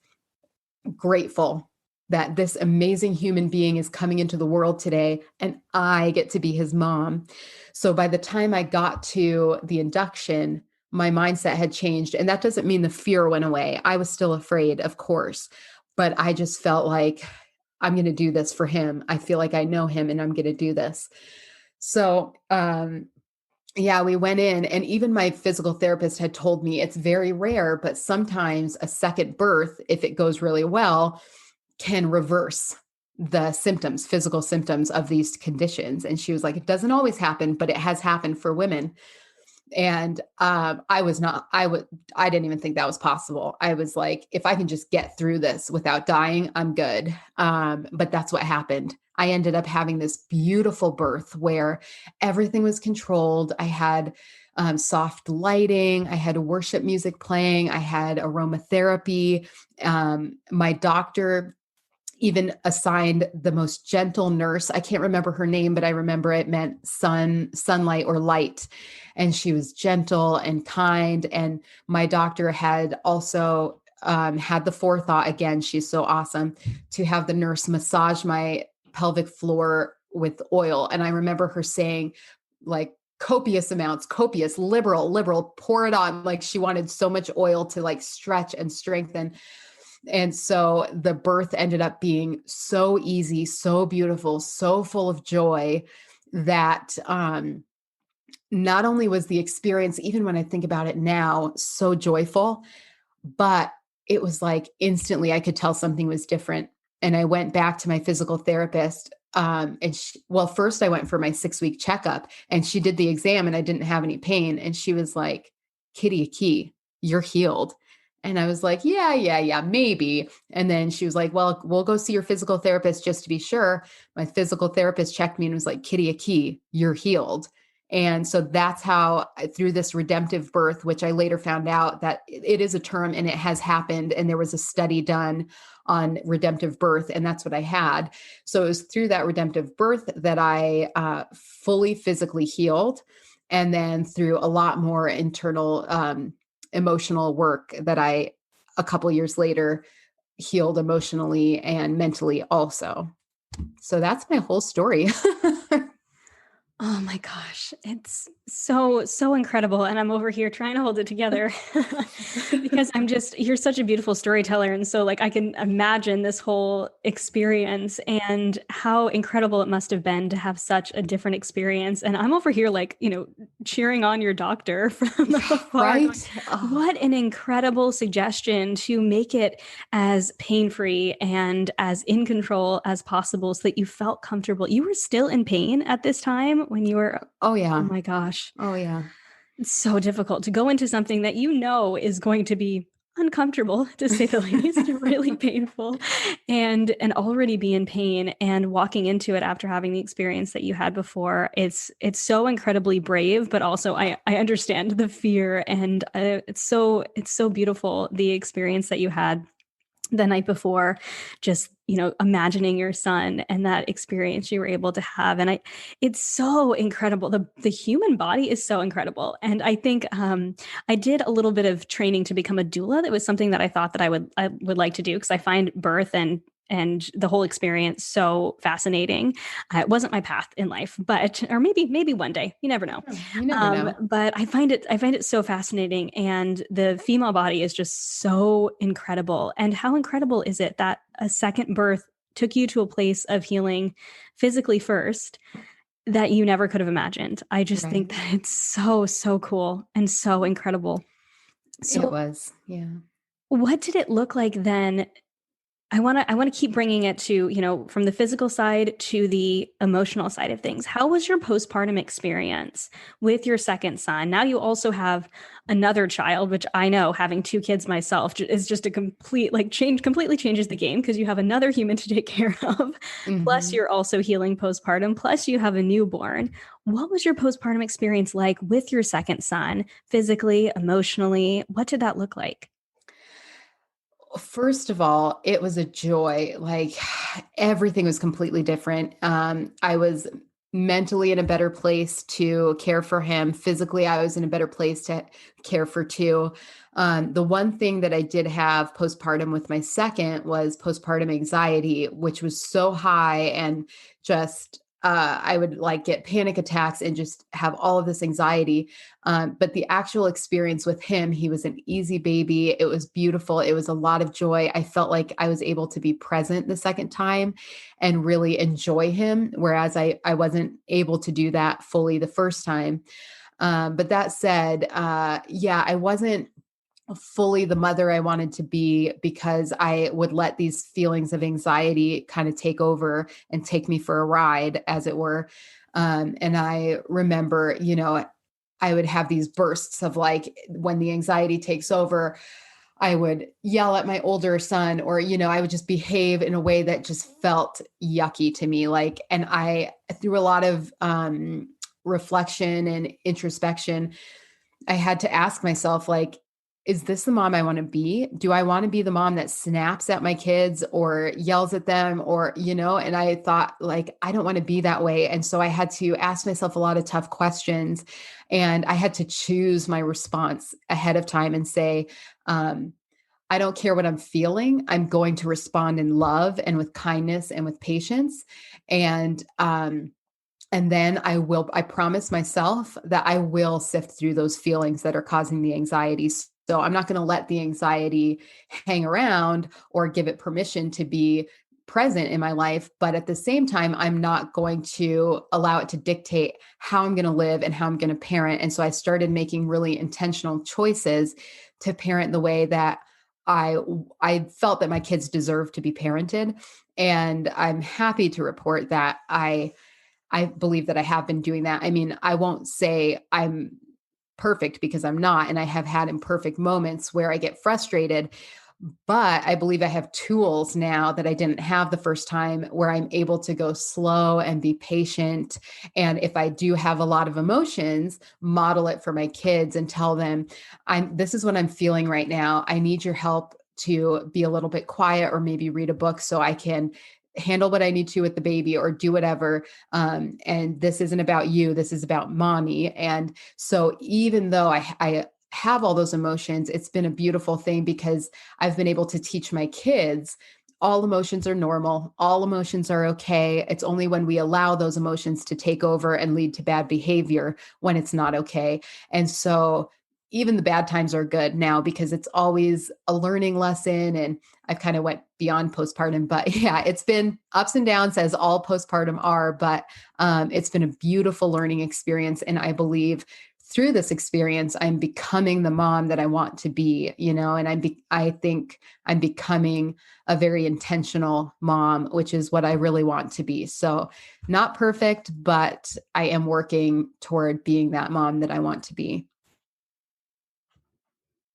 grateful that this amazing human being is coming into the world today, and I get to be his mom. So by the time I got to the induction, my mindset had changed. And that doesn't mean the fear went away. I was still afraid, of course, but I just felt like, I'm going to do this for him. I feel like I know him, and I'm going to do this. So, yeah, we went in, and even my physical therapist had told me it's very rare, but sometimes a second birth, if it goes really well, can reverse the symptoms, physical symptoms of these conditions. And she was like, it doesn't always happen, but it has happened for women. And I didn't even think that was possible. I was like, if I can just get through this without dying, I'm good. But that's what happened. I ended up having this beautiful birth where everything was controlled. I had soft lighting. I had worship music playing. I had aromatherapy. My doctor even assigned the most gentle nurse. I can't remember her name, but I remember it meant sunlight or light. And she was gentle and kind. And my doctor had also had the forethought, again, she's so awesome, to have the nurse massage my pelvic floor with oil. And I remember her saying, like, copious amounts, copious, liberal, pour it on. Like, she wanted so much oil to like stretch and strengthen. And so the birth ended up being so easy, so beautiful, so full of joy that not only was the experience, even when I think about it now, so joyful, but it was like instantly I could tell something was different. And I went back to my physical therapist. First I went for my 6-week checkup, and she did the exam, and I didn't have any pain. And she was like, Kyriaki, you're healed. And I was like, yeah, maybe. And then she was like, well, we'll go see your physical therapist just to be sure. My physical therapist checked me and was like, Kyriaki, you're healed. And so that's how, through this redemptive birth, which I later found out that it is a term and it has happened. And there was a study done on redemptive birth, and that's what I had. So it was through that redemptive birth that I fully physically healed. And then through a lot more internal emotional work that I, a couple years later, healed emotionally and mentally also. So that's my whole story. Oh my gosh. It's so incredible. And I'm over here trying to hold it together because you're such a beautiful storyteller. And so like, I can imagine this whole experience and how incredible it must have been to have such a different experience. And I'm over here like, cheering on your doctor from afar. Right? What an incredible suggestion to make it as pain-free and as in control as possible so that you felt comfortable. You were still in pain at this time when you were, oh yeah. Oh my gosh. Oh yeah. It's so difficult to go into something that is going to be uncomfortable, to say the least, really painful, and already be in pain and walking into it after having the experience that you had before. It's so incredibly brave, but also I understand the fear, and it's so beautiful, the experience that you had the night before, just, imagining your son and that experience you were able to have. And it's so incredible. The human body is so incredible. And I think, I did a little bit of training to become a doula. That was something that I thought that I would like to do, because I find birth and the whole experience so fascinating. It wasn't my path in life, but, or maybe one day, you never know. Yeah, you never know. But I find it so fascinating. And the female body is just so incredible. And how incredible is it that a second birth took you to a place of healing physically first that you never could have imagined? I just think Right. that it's so, so cool and so incredible. It So was. Yeah. what did it look like then? I want to keep bringing it to, from the physical side to the emotional side of things. How was your postpartum experience with your second son? Now you also have another child, which I know, having two kids myself, is just a complete, like, completely changes the game, because you have another human to take care of. Plus Hmm. you're also healing postpartum. Plus you have a newborn. What was your postpartum experience like with your second son, physically, emotionally? What did that look like? First of all, it was a joy. Like everything was completely different. I was mentally in a better place to care for him. Physically, I was in a better place to care for two. The one thing that I did have postpartum with my second was postpartum anxiety, which was so high, and just I would like get panic attacks and just have all of this anxiety. But the actual experience with him, he was an easy baby. It was beautiful. It was a lot of joy. I felt like I was able to be present the second time and really enjoy him, whereas I wasn't able to do that fully the first time. But that said, yeah, I wasn't fully the mother I wanted to be, because I would let these feelings of anxiety kind of take over and take me for a ride, as it were. And I remember, I would have these bursts of, like, when the anxiety takes over, I would yell at my older son, or, I would just behave in a way that just felt yucky to me. Like, and through a lot of reflection and introspection, I had to ask myself, like, is this the mom I want to be? Do I want to be the mom that snaps at my kids or yells at them, or, and I thought, like, I don't want to be that way. And so I had to ask myself a lot of tough questions, and I had to choose my response ahead of time and say, I don't care what I'm feeling. I'm going to respond in love and with kindness and with patience. And, and then I promise myself that I will sift through those feelings that are causing the anxiety. So I'm not going to let the anxiety hang around or give it permission to be present in my life. But at the same time, I'm not going to allow it to dictate how I'm going to live and how I'm going to parent. And so I started making really intentional choices to parent the way that I I felt that my kids deserve to be parented. And I'm happy to report that I believe that I have been doing that. I mean, I won't say I'm perfect, because I'm not. And I have had imperfect moments where I get frustrated, but I believe I have tools now that I didn't have the first time, where I'm able to go slow and be patient. And if I do have a lot of emotions, model it for my kids and tell them, this is what I'm feeling right now. I need your help to be a little bit quiet, or maybe read a book so I can handle what I need to with the baby, or do whatever. And this isn't about you. This is about mommy. And so even though I have all those emotions, it's been a beautiful thing, because I've been able to teach my kids all emotions are normal. All emotions are okay. It's only when we allow those emotions to take over and lead to bad behavior when it's not okay. And so even the bad times are good now, because it's always a learning lesson. And I've kind of went beyond postpartum, but yeah, it's been ups and downs, as all postpartum are, but it's been a beautiful learning experience. And I believe through this experience, I'm becoming the mom that I want to be, and I think I'm becoming a very intentional mom, which is what I really want to be. So not perfect, but I am working toward being that mom that I want to be.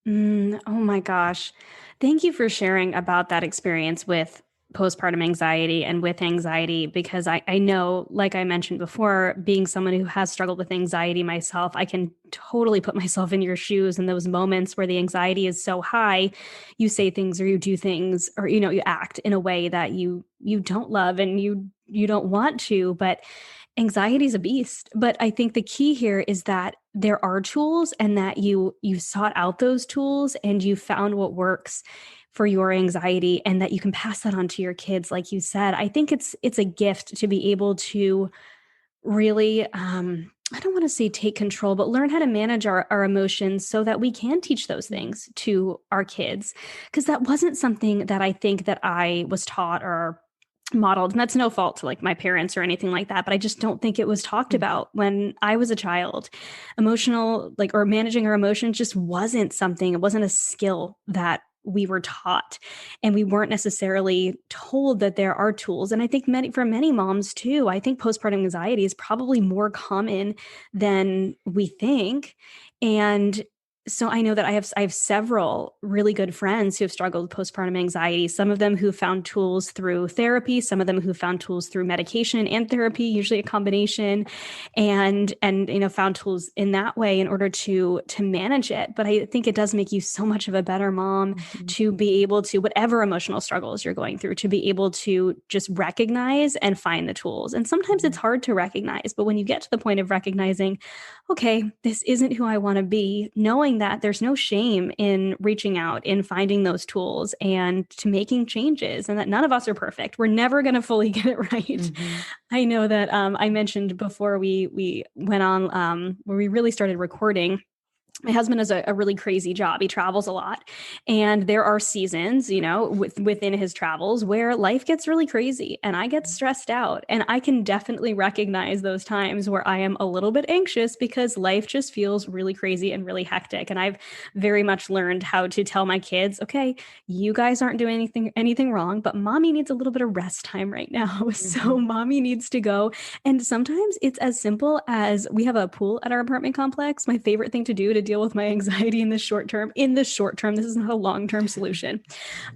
Oh my gosh. Thank you for sharing about that experience with postpartum anxiety and with anxiety, because I know, like I mentioned before, being someone who has struggled with anxiety myself, I can totally put myself in your shoes in those moments where the anxiety is so high, you say things or you do things or you act in a way that you don't love and you don't want to, but anxiety is a beast. But I think the key here is that there are tools and that you sought out those tools and you found what works for your anxiety and that you can pass that on to your kids. Like you said, I think it's a gift to be able to really I don't want to say take control, but learn how to manage our emotions so that we can teach those things to our kids. Because that wasn't something that I think that I was taught or modeled. And that's no fault to like my parents or anything like that, but I just don't think it was talked Mhm. about when I was a child. Emotional, like, or managing our emotions just wasn't something, it wasn't a skill that we were taught, and we weren't necessarily told that there are tools. And I think for many moms too, I think postpartum anxiety is probably more common than we think. And so I know that I have several really good friends who have struggled with postpartum anxiety. Some of them who found tools through therapy, some of them who found tools through medication and therapy, usually a combination, and found tools in that way in order to manage it. But I think it does make you so much of a better mom Mhm. to be able to, whatever emotional struggles you're going through, to be able to just recognize and find the tools. And sometimes it's Mhm. hard to recognize, but when you get to the point of recognizing, okay, this isn't who I want to be, knowing that there's no shame in reaching out, in finding those tools and to making changes, and that none of us are perfect. We're never going to fully get it right. Mhm. I know that I mentioned before we went on where we really started recording, my husband has a really crazy job. He travels a lot. And there are seasons, within his travels where life gets really crazy and I get stressed out. And I can definitely recognize those times where I am a little bit anxious because life just feels really crazy and really hectic. And I've very much learned how to tell my kids, okay, you guys aren't doing anything wrong, but mommy needs a little bit of rest time right now. So Mhm. mommy needs to go, and sometimes it's as simple as we have a pool at our apartment complex. My favorite thing to do to deal with my anxiety in the short term, this is not a long term solution,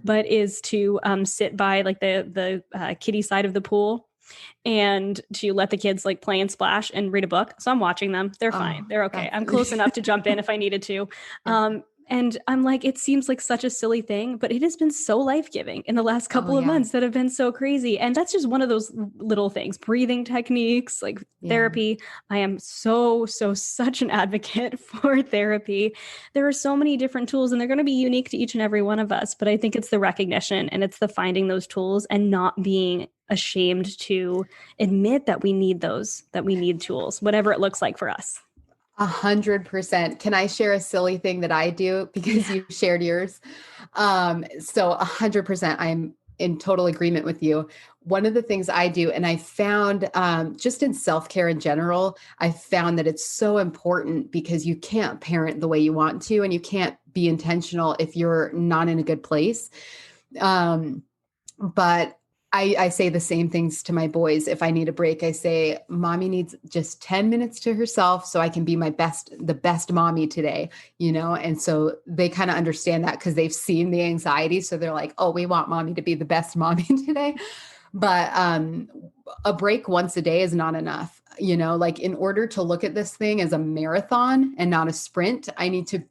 but is to sit by like the kiddie side of the pool and to let the kids like play and splash and read a book. So I'm watching them. They're fine. Oh, They're okay. that's I'm close enough to jump in if I needed to. And I'm like, it seems like such a silly thing, but it has been so life giving in the last oh couple of yeah. months that have been so crazy. And that's just one of those little things, breathing techniques, like Yeah. therapy. I am such an advocate for therapy. There are so many different tools and they're going to be unique to each and every one of us. But I think it's the recognition and it's the finding those tools and not being ashamed to admit that we need those, that we need tools, whatever it looks like for us. 100%. Can I share a silly thing that I do because Yeah. you shared yours? So 100%, I'm in total agreement with you. One of the things I do, and I found just in self care in general, I found that it's so important because you can't parent the way you want to, and you can't be intentional if you're not in a good place. Um, but I say the same things to my boys. If I need a break, I say, mommy needs just 10 minutes to herself so I can be the best mommy today, And so they kind of understand that because they've seen the anxiety. So they're like, oh, we want mommy to be the best mommy today. But a break once a day is not enough. Like in order to look at this thing as a marathon and not a sprint, I need to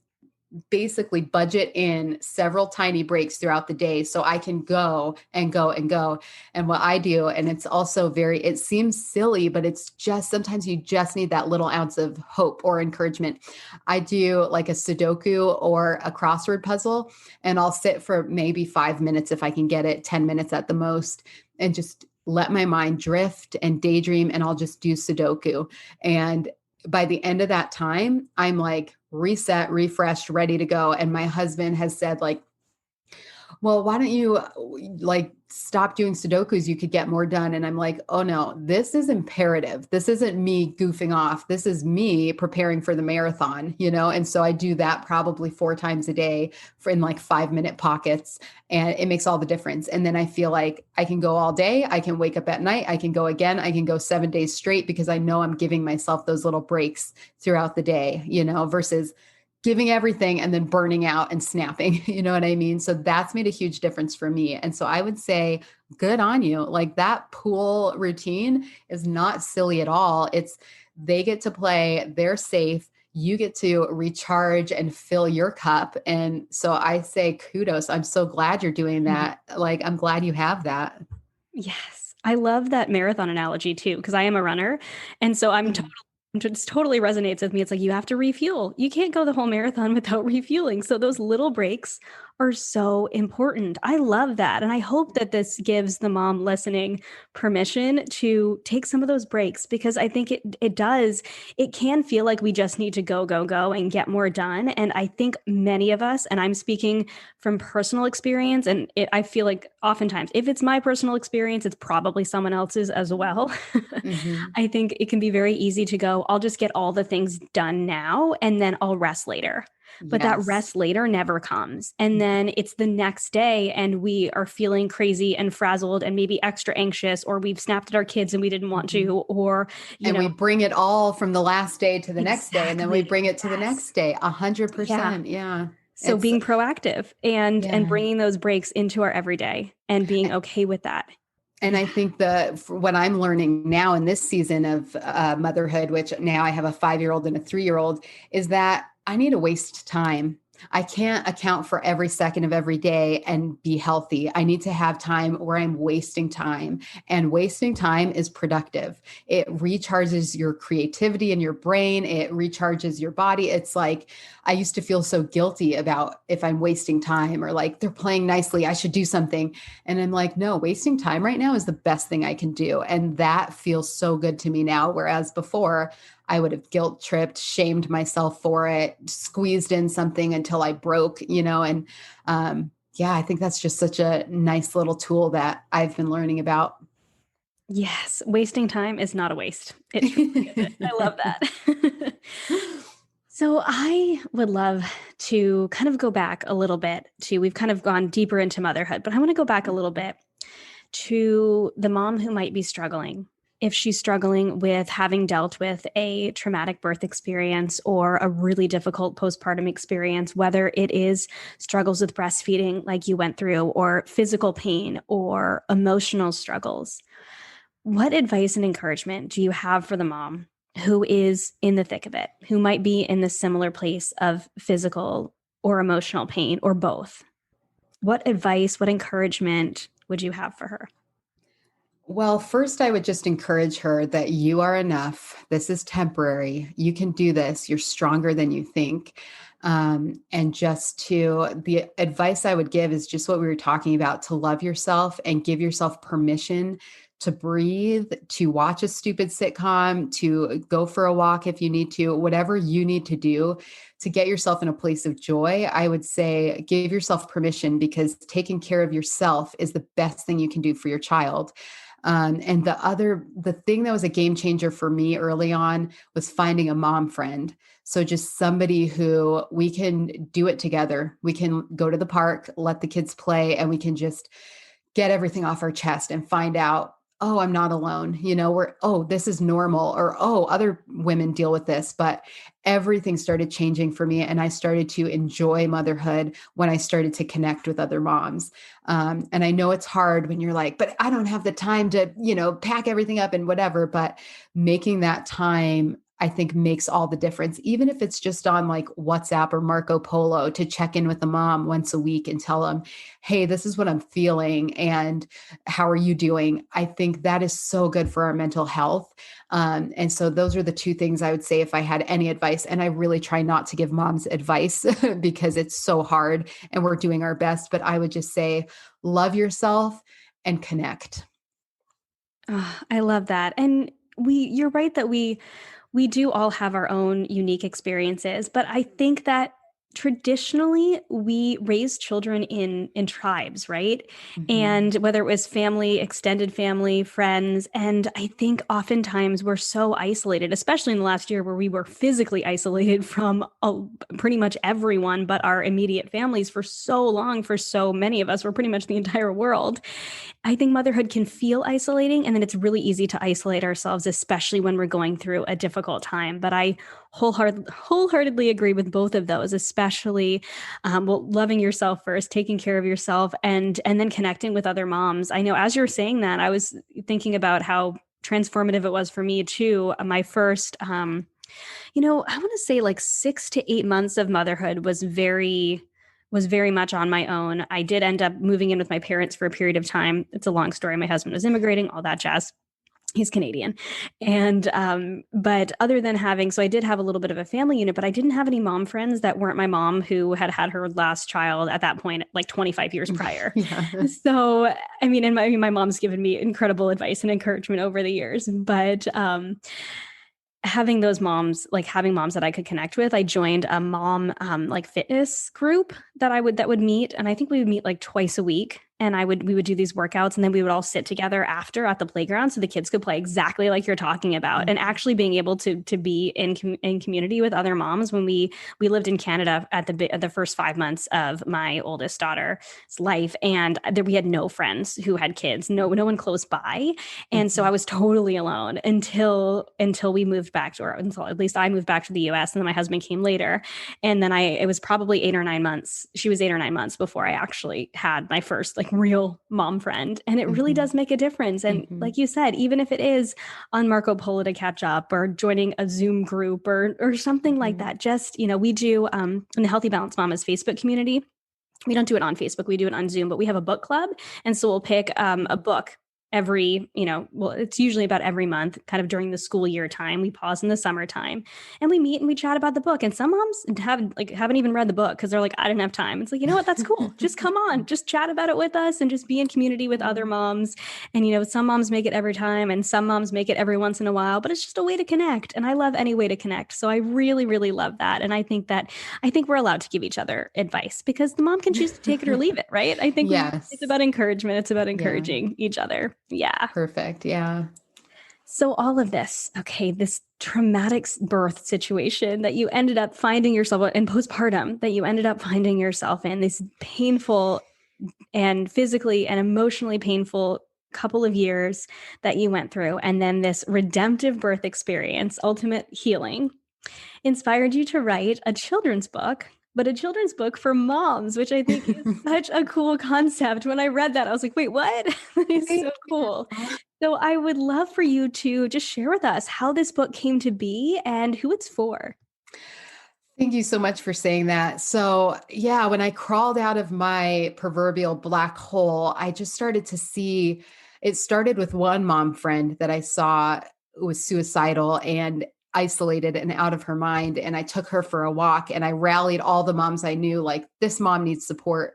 basically budget in several tiny breaks throughout the day so I can go and go and go. And what I do, and it's also it seems silly, but it's just sometimes you just need that little ounce of hope or encouragement. I do like a Sudoku or a crossword puzzle, and I'll sit for maybe 5 minutes if I can get it, 10 minutes at the most, and just let my mind drift and daydream. And I'll just do Sudoku. And by the end of that time, I'm like reset, refreshed, ready to go. And my husband has said, like, well, why don't you like stop doing Sudokus? You could get more done. And I'm like, oh no, this is imperative. This isn't me goofing off. This is me preparing for the marathon. And so I do that probably 4 times a day in like 5 minute pockets. And it makes all the difference. And then I feel like I can go all day. I can wake up at night. I can go again. I can go 7 days straight because I know I'm giving myself those little breaks throughout the day, versus giving everything and then burning out and snapping. You know what I mean? So that's made a huge difference for me. And so I would say, good on you. Like that pool routine is not silly at all. It's they get to play, they're safe. You get to recharge and fill your cup. And so I say kudos. I'm so glad you're doing that. Like, I'm glad you have that. Yes. I love that marathon analogy too, because I am a runner. And so just totally resonates with me. It's like you have to refuel. You can't go the whole marathon without refueling. So those little breaks are so important. I love that. And I hope that this gives the mom listening permission to take some of those breaks, because I think it does. It can feel like we just need to go, go, go and get more done. And I think many of us, and I'm speaking from personal experience, and I feel like oftentimes if it's my personal experience, it's probably someone else's as well. Mhm. I think it can be very easy to go, I'll just get all the things done now and then I'll rest later. But that Yes. rest later never comes. And then it's the next day and we are feeling crazy and frazzled and maybe extra anxious, or we've snapped at our kids and we didn't want Mhm. to, or, you And we know, bring it all from the last day to the next day, and then we exactly. bring it to the Yes. next day. Yeah. 100%. Yeah. So It's being proactive and yeah. bringing those breaks into our everyday and being okay with that. And Yeah. I think what I'm learning now in this season of motherhood, which now I have a 5-year-old and a 3-year-old, is that I need to waste time. I can't account for every second of every day and be healthy. I need to have time where I'm wasting time, and wasting time is productive. It recharges your creativity in your brain. It recharges your body. It's like, I used to feel so guilty about if I'm wasting time, or like they're playing nicely, I should do something. And I'm like, no, wasting time right now is the best thing I can do. And that feels so good to me now. Whereas before, I would have guilt tripped, shamed myself for it, squeezed in something until I broke, and yeah, I think that's just such a nice little tool that I've been learning about. Yes. Wasting time is not a waste. It truly isn't. I love that. So I would love to kind of go back a little bit to, we've kind of gone deeper into motherhood, but I want to go back a little bit to the mom who might be struggling. If she's struggling with having dealt with a traumatic birth experience or a really difficult postpartum experience, whether it is struggles with breastfeeding like you went through, or physical pain or emotional struggles, what advice and encouragement do you have for the mom who is in the thick of it, who might be in the similar place of physical or emotional pain or both? What advice, what encouragement would you have for her? Well, first, I would just encourage her that you are enough. This is temporary. You can do this. You're stronger than you think. And just the advice I would give is just what we were talking about, to love yourself and give yourself permission to breathe, to watch a stupid sitcom, to go for a walk if you need to, whatever you need to do to get yourself in a place of joy. I would say give yourself permission, because taking care of yourself is the best thing you can do for your child. And the thing that was a game changer for me early on was finding a mom friend. So just somebody who we can do it together. We can go to the park, let the kids play, and we can just get everything off our chest and find out, oh, I'm not alone. Oh, this is normal, or, oh, other women deal with this. But everything started changing for me. And I started to enjoy motherhood when I started to connect with other moms. And I know it's hard when you're like, but I don't have the time to, pack everything up and whatever. But making that time, I think, makes all the difference, even if it's just on like WhatsApp or Marco Polo, to check in with the mom once a week and tell them, hey, this is what I'm feeling. And how are you doing? I think that is so good for our mental health. And so those are the two things I would say if I had any advice. And I really try not to give moms advice because it's so hard and we're doing our best. But I would just say, love yourself and connect. Oh, I love that. And you're right that we do all have our own unique experiences, but I think that traditionally we raise children in tribes, right? Mhm. And whether it was family, extended family, friends, and I think oftentimes we're so isolated, especially in the last year where we were physically isolated from pretty much everyone but our immediate families for so long. For so many of us, we're pretty much the entire world. I think motherhood can feel isolating, and then it's really easy to isolate ourselves, especially when we're going through a difficult time. But I wholeheartedly agree with both of those, especially loving yourself first, taking care of yourself, and then connecting with other moms. I know as you're saying that, I was thinking about how transformative it was for me too. My first, I want to say like 6 to 8 months of motherhood was very much on my own. I did end up moving in with my parents for a period of time. It's a long story. My husband was immigrating, all that jazz. He's Canadian. And, but other than so I did have a little bit of a family unit, but I didn't have any mom friends that weren't my mom who had had her last child at that point, like 25 years prior. Yeah. So, I mean, my mom's given me incredible advice and encouragement over the years, but, having those moms, like having moms that I could connect with, I joined a mom like fitness group that would meet, and I think we would meet like twice a week, and we would do these workouts, and then we would all sit together after at the playground so the kids could play exactly like you're talking about. Mm-hmm. And actually being able to be in community with other moms. When we lived in Canada at the first 5 months of my oldest daughter's life, and we had no friends who had kids, no one close by, and so I was totally alone until we moved back until at least I moved back to the US, and then my husband came later. And then it was probably 8 or 9 months. She was 8 or 9 months before I actually had my first like real mom friend. And it really does make a difference. And like you said, even if it is on Marco Polo to catch up or joining a Zoom group or something like that, just, we do in the Healthy Balanced Mamas Facebook community. We don't do it on Facebook. We do it on Zoom, but we have a book club. And so we'll pick a book every, it's usually about every month, kind of during the school year time. We pause in the summertime and we meet and we chat about the book. And some moms haven't even read the book because they're like, I didn't have time. It's like, you know what? That's cool. Just come on, just chat about it with us and just be in community with other moms. And, some moms make it every time and some moms make it every once in a while, but it's just a way to connect. And I love any way to connect. So I really, really love that. And I think we're allowed to give each other advice because the mom can choose to take it or leave it. Right. I think it's about encouragement. It's about encouraging each other. Yeah. Perfect. Yeah. So all of this, this traumatic birth situation that you ended up finding yourself in postpartum, that you ended up finding yourself in, this painful and physically and emotionally painful couple of years that you went through, and then this redemptive birth experience, ultimate healing, inspired you to write a children's book, but a children's book for moms, which I think is such a cool concept. When I read that, I was like, wait, what? That is so cool. So I would love for you to just share with us how this book came to be and who it's for. Thank you so much for saying that. So yeah, when I crawled out of my proverbial black hole, I just started to see, it started with one mom friend that I saw was suicidal and isolated and out of her mind. And I took her for a walk and I rallied all the moms I knew, like, this mom needs support.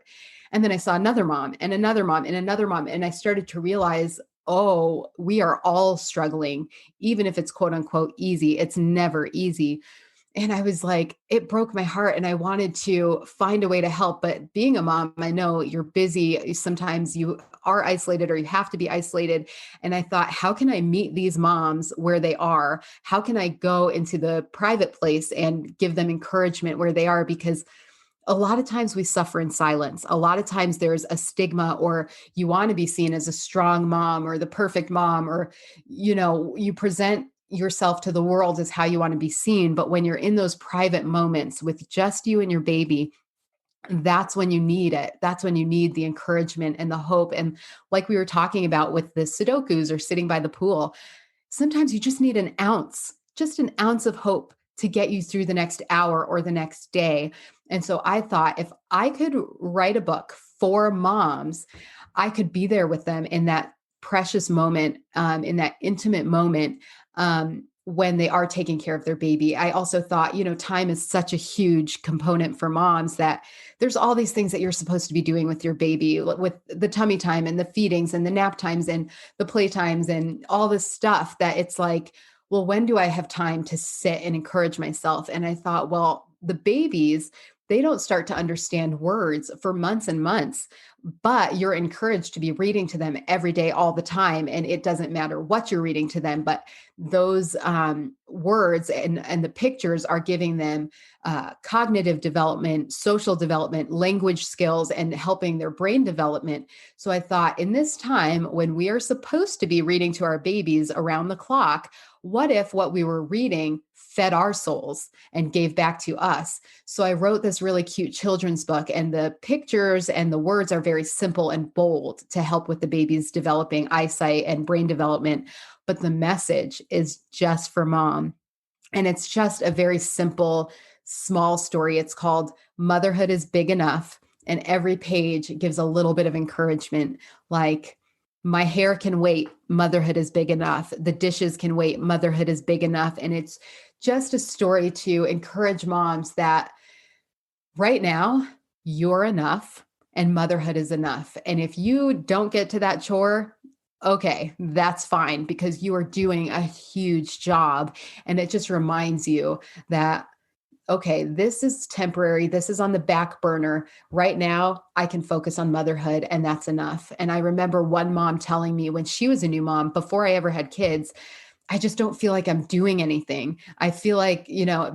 And then I saw another mom and another mom and another mom. And I started to realize, oh, we are all struggling, even if it's quote unquote easy. It's never easy. And I was like, it broke my heart and I wanted to find a way to help. But being a mom, I know you're busy. Sometimes you are isolated or you have to be isolated. And I thought, how can I meet these moms where they are? How can I go into the private place and give them encouragement where they are? Because a lot of times we suffer in silence. A lot of times there's a stigma, or you want to be seen as a strong mom or the perfect mom, or, you present yourself to the world as how you want to be seen. But when you're in those private moments with just you and your baby, that's when you need it. That's when you need the encouragement and the hope. And like we were talking about with the Sudokus or sitting by the pool, sometimes you just need just an ounce of hope to get you through the next hour or the next day. And so I thought, if I could write a book for moms, I could be there with them in that precious moment, in that intimate moment, when they are taking care of their baby. I also thought, time is such a huge component for moms, that there's all these things that you're supposed to be doing with your baby, with the tummy time and the feedings and the nap times and the play times and all this stuff, that it's like, well, when do I have time to sit and encourage myself? And I thought, well, the babies, they don't start to understand words for months and months, but you're encouraged to be reading to them every day, all the time. And it doesn't matter what you're reading to them, but those words and the pictures are giving them cognitive development, social development, language skills, and helping their brain development. So I thought, in this time when we are supposed to be reading to our babies around the clock, what if what we were reading fed our souls and gave back to us? So I wrote this really cute children's book, and the pictures and the words are very simple and bold to help with the baby's developing eyesight and brain development. But the message is just for mom. And it's just a very simple, small story. It's called Motherhood is Big Enough. And every page gives a little bit of encouragement, like, my hair can wait. Motherhood is big enough. The dishes can wait. Motherhood is big enough. And it's just a story to encourage moms that right now you're enough and motherhood is enough. And if you don't get to that chore, okay, that's fine, because you are doing a huge job. And it just reminds you that, okay, this is temporary. This is on the back burner. Right now, I can focus on motherhood, and that's enough. And I remember one mom telling me when she was a new mom, before I ever had kids, I just don't feel like I'm doing anything. I feel like,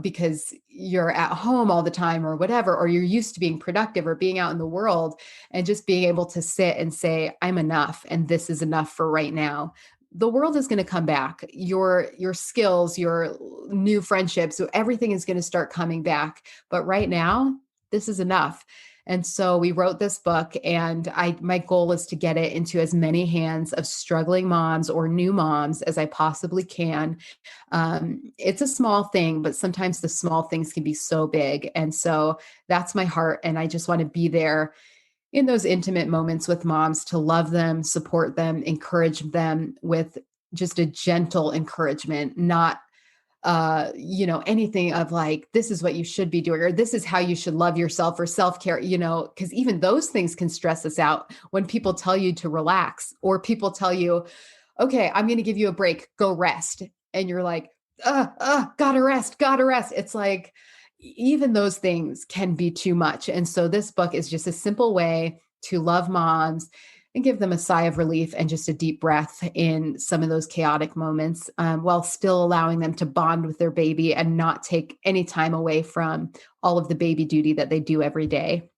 because you're at home all the time or whatever, or you're used to being productive or being out in the world, and just being able to sit and say, I'm enough, and this is enough for right now. The world is going to come back. Your skills, your new friendships, so everything is going to start coming back. But right now, this is enough. And so we wrote this book, and my goal is to get it into as many hands of struggling moms or new moms as I possibly can. It's a small thing, but sometimes the small things can be so big. And so that's my heart. And I just want to be there in those intimate moments with moms to love them, support them, encourage them with just a gentle encouragement, not anything of like, this is what you should be doing, or this is how you should love yourself, or self-care, because even those things can stress us out when people tell you to relax, or people tell you, okay, I'm going to give you a break, go rest. And you're like, gotta rest. It's like, even those things can be too much. And so this book is just a simple way to love moms and give them a sigh of relief and just a deep breath in some of those chaotic moments, while still allowing them to bond with their baby and not take any time away from all of the baby duty that they do every day.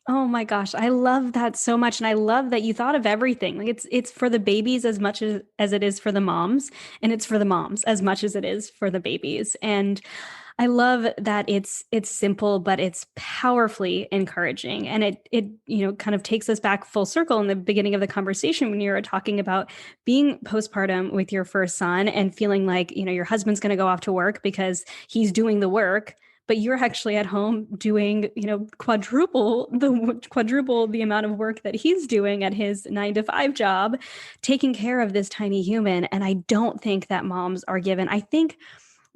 Oh my gosh, I love that so much. And I love that you thought of everything. Like it's for the babies as much as it is for the moms, and it's for the moms as much as it is for the babies. And I love that it's simple, but it's powerfully encouraging. And it kind of takes us back full circle in the beginning of the conversation when you were talking about being postpartum with your first son and feeling like, your husband's going to go off to work because he's doing the work, but you're actually at home doing, quadruple the amount of work that he's doing at his 9-to-5 job, taking care of this tiny human. And I don't think that moms are given, I think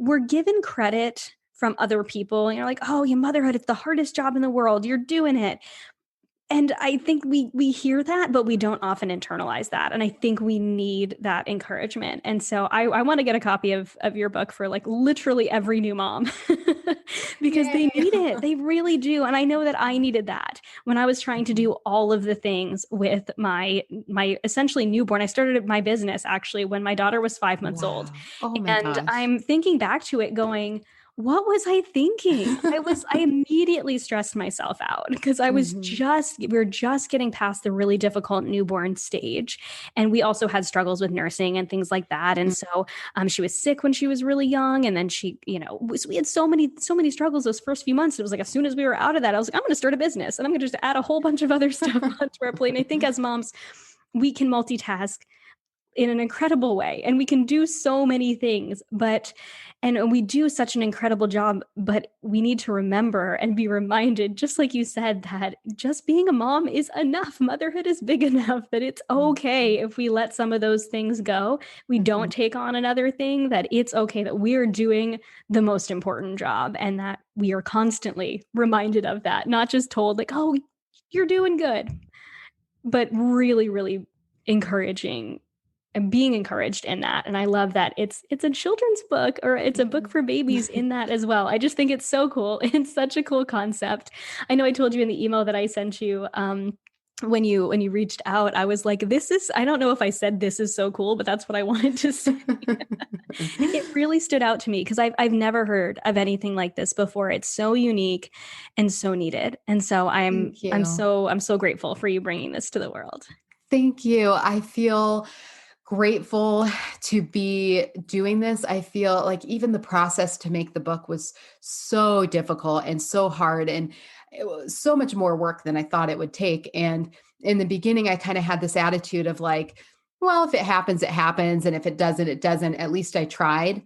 we're given credit from other people. And you're like, oh, your motherhood, it's the hardest job in the world. You're doing it. And I think we hear that, but we don't often internalize that. And I think we need that encouragement. And so I want to get a copy of your book for like literally every new mom because Yay. they need it. They really do. And I know that I needed that when I was trying to do all of the things with my essentially newborn. I started my business actually when my daughter was 5 months old. Wow. Oh my And gosh. I'm thinking back to it going, what was I thinking? I immediately stressed myself out because we were just getting past the really difficult newborn stage. And we also had struggles with nursing and things like that. And so she was sick when she was really young. And then we had so many struggles those first few months. It was like, as soon as we were out of that, I was like, I'm going to start a business and I'm going to just add a whole bunch of other stuff onto our plate. And I think as moms, we can multitask in an incredible way. And we can do so many things, and we do such an incredible job, but we need to remember and be reminded, just like you said, that just being a mom is enough. Motherhood is big enough that it's okay if we let some of those things go. We don't take on another thing, that it's okay that we're doing the most important job and that we are constantly reminded of that, not just told like, oh, you're doing good, but really, really encouraging being encouraged in that. And I love that it's a children's book, or it's a book for babies in that as well. I just think it's so cool. It's such a cool concept. I know I told you in the email that I sent you, when you reached out, I was like, I don't know if I said this is so cool, but that's what I wanted to say. It really stood out to me because I've never heard of anything like this before. It's so unique and so needed. And so Thank you. I'm so grateful for you bringing this to the world. Thank you. I feel grateful to be doing this. I feel like even the process to make the book was so difficult and so hard, and it was so much more work than I thought it would take. And in the beginning, I kind of had this attitude of like, well, if it happens, it happens. And if it doesn't, it doesn't. At least I tried.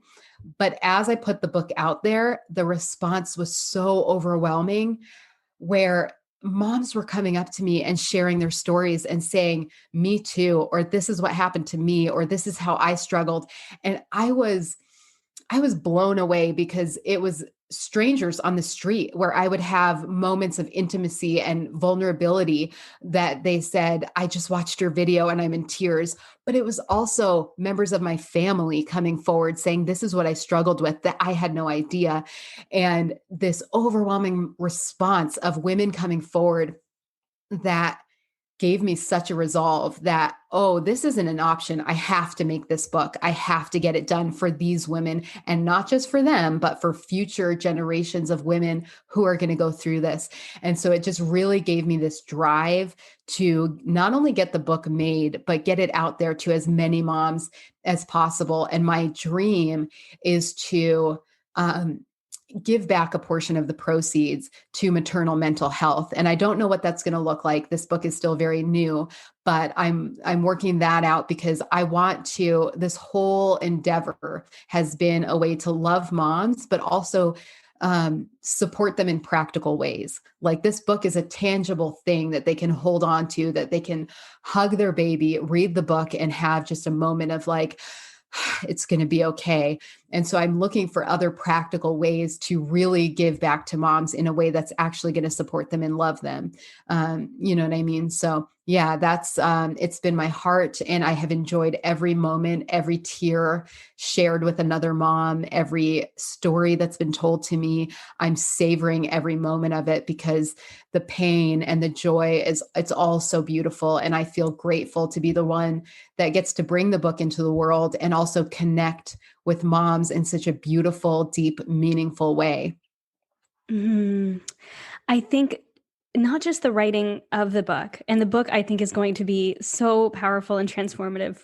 But as I put the book out there, the response was so overwhelming, where moms were coming up to me and sharing their stories and saying, me too, or this is what happened to me, or this is how I struggled. And I was blown away because it was strangers on the street where I would have moments of intimacy and vulnerability that they said, I just watched your video and I'm in tears. But it was also members of my family coming forward saying, this is what I struggled with that I had no idea. And this overwhelming response of women coming forward that gave me such a resolve that, oh, this isn't an option. I have to make this book. I have to get it done for these women, and not just for them, but for future generations of women who are going to go through this. And so it just really gave me this drive to not only get the book made, but get it out there to as many moms as possible. And my dream is to, give back a portion of the proceeds to maternal mental health. And I don't know what that's going to look like. This book is still very new, but I'm working that out because I want to, this whole endeavor has been a way to love moms, but also support them in practical ways. Like this book is a tangible thing that they can hold on to, that they can hug their baby, read the book, and have just a moment of like, it's going to be okay. And so I'm looking for other practical ways to really give back to moms in a way that's actually going to support them and love them. You know what I mean? So yeah, that's, it's been my heart, and I have enjoyed every moment, every tear shared with another mom, every story that's been told to me. I'm savoring every moment of it because the pain and the joy it's all so beautiful. And I feel grateful to be the one that gets to bring the book into the world and also connect with moms in such a beautiful, deep, meaningful way. Mm. I think not just the writing of the book, and the book I think is going to be so powerful and transformative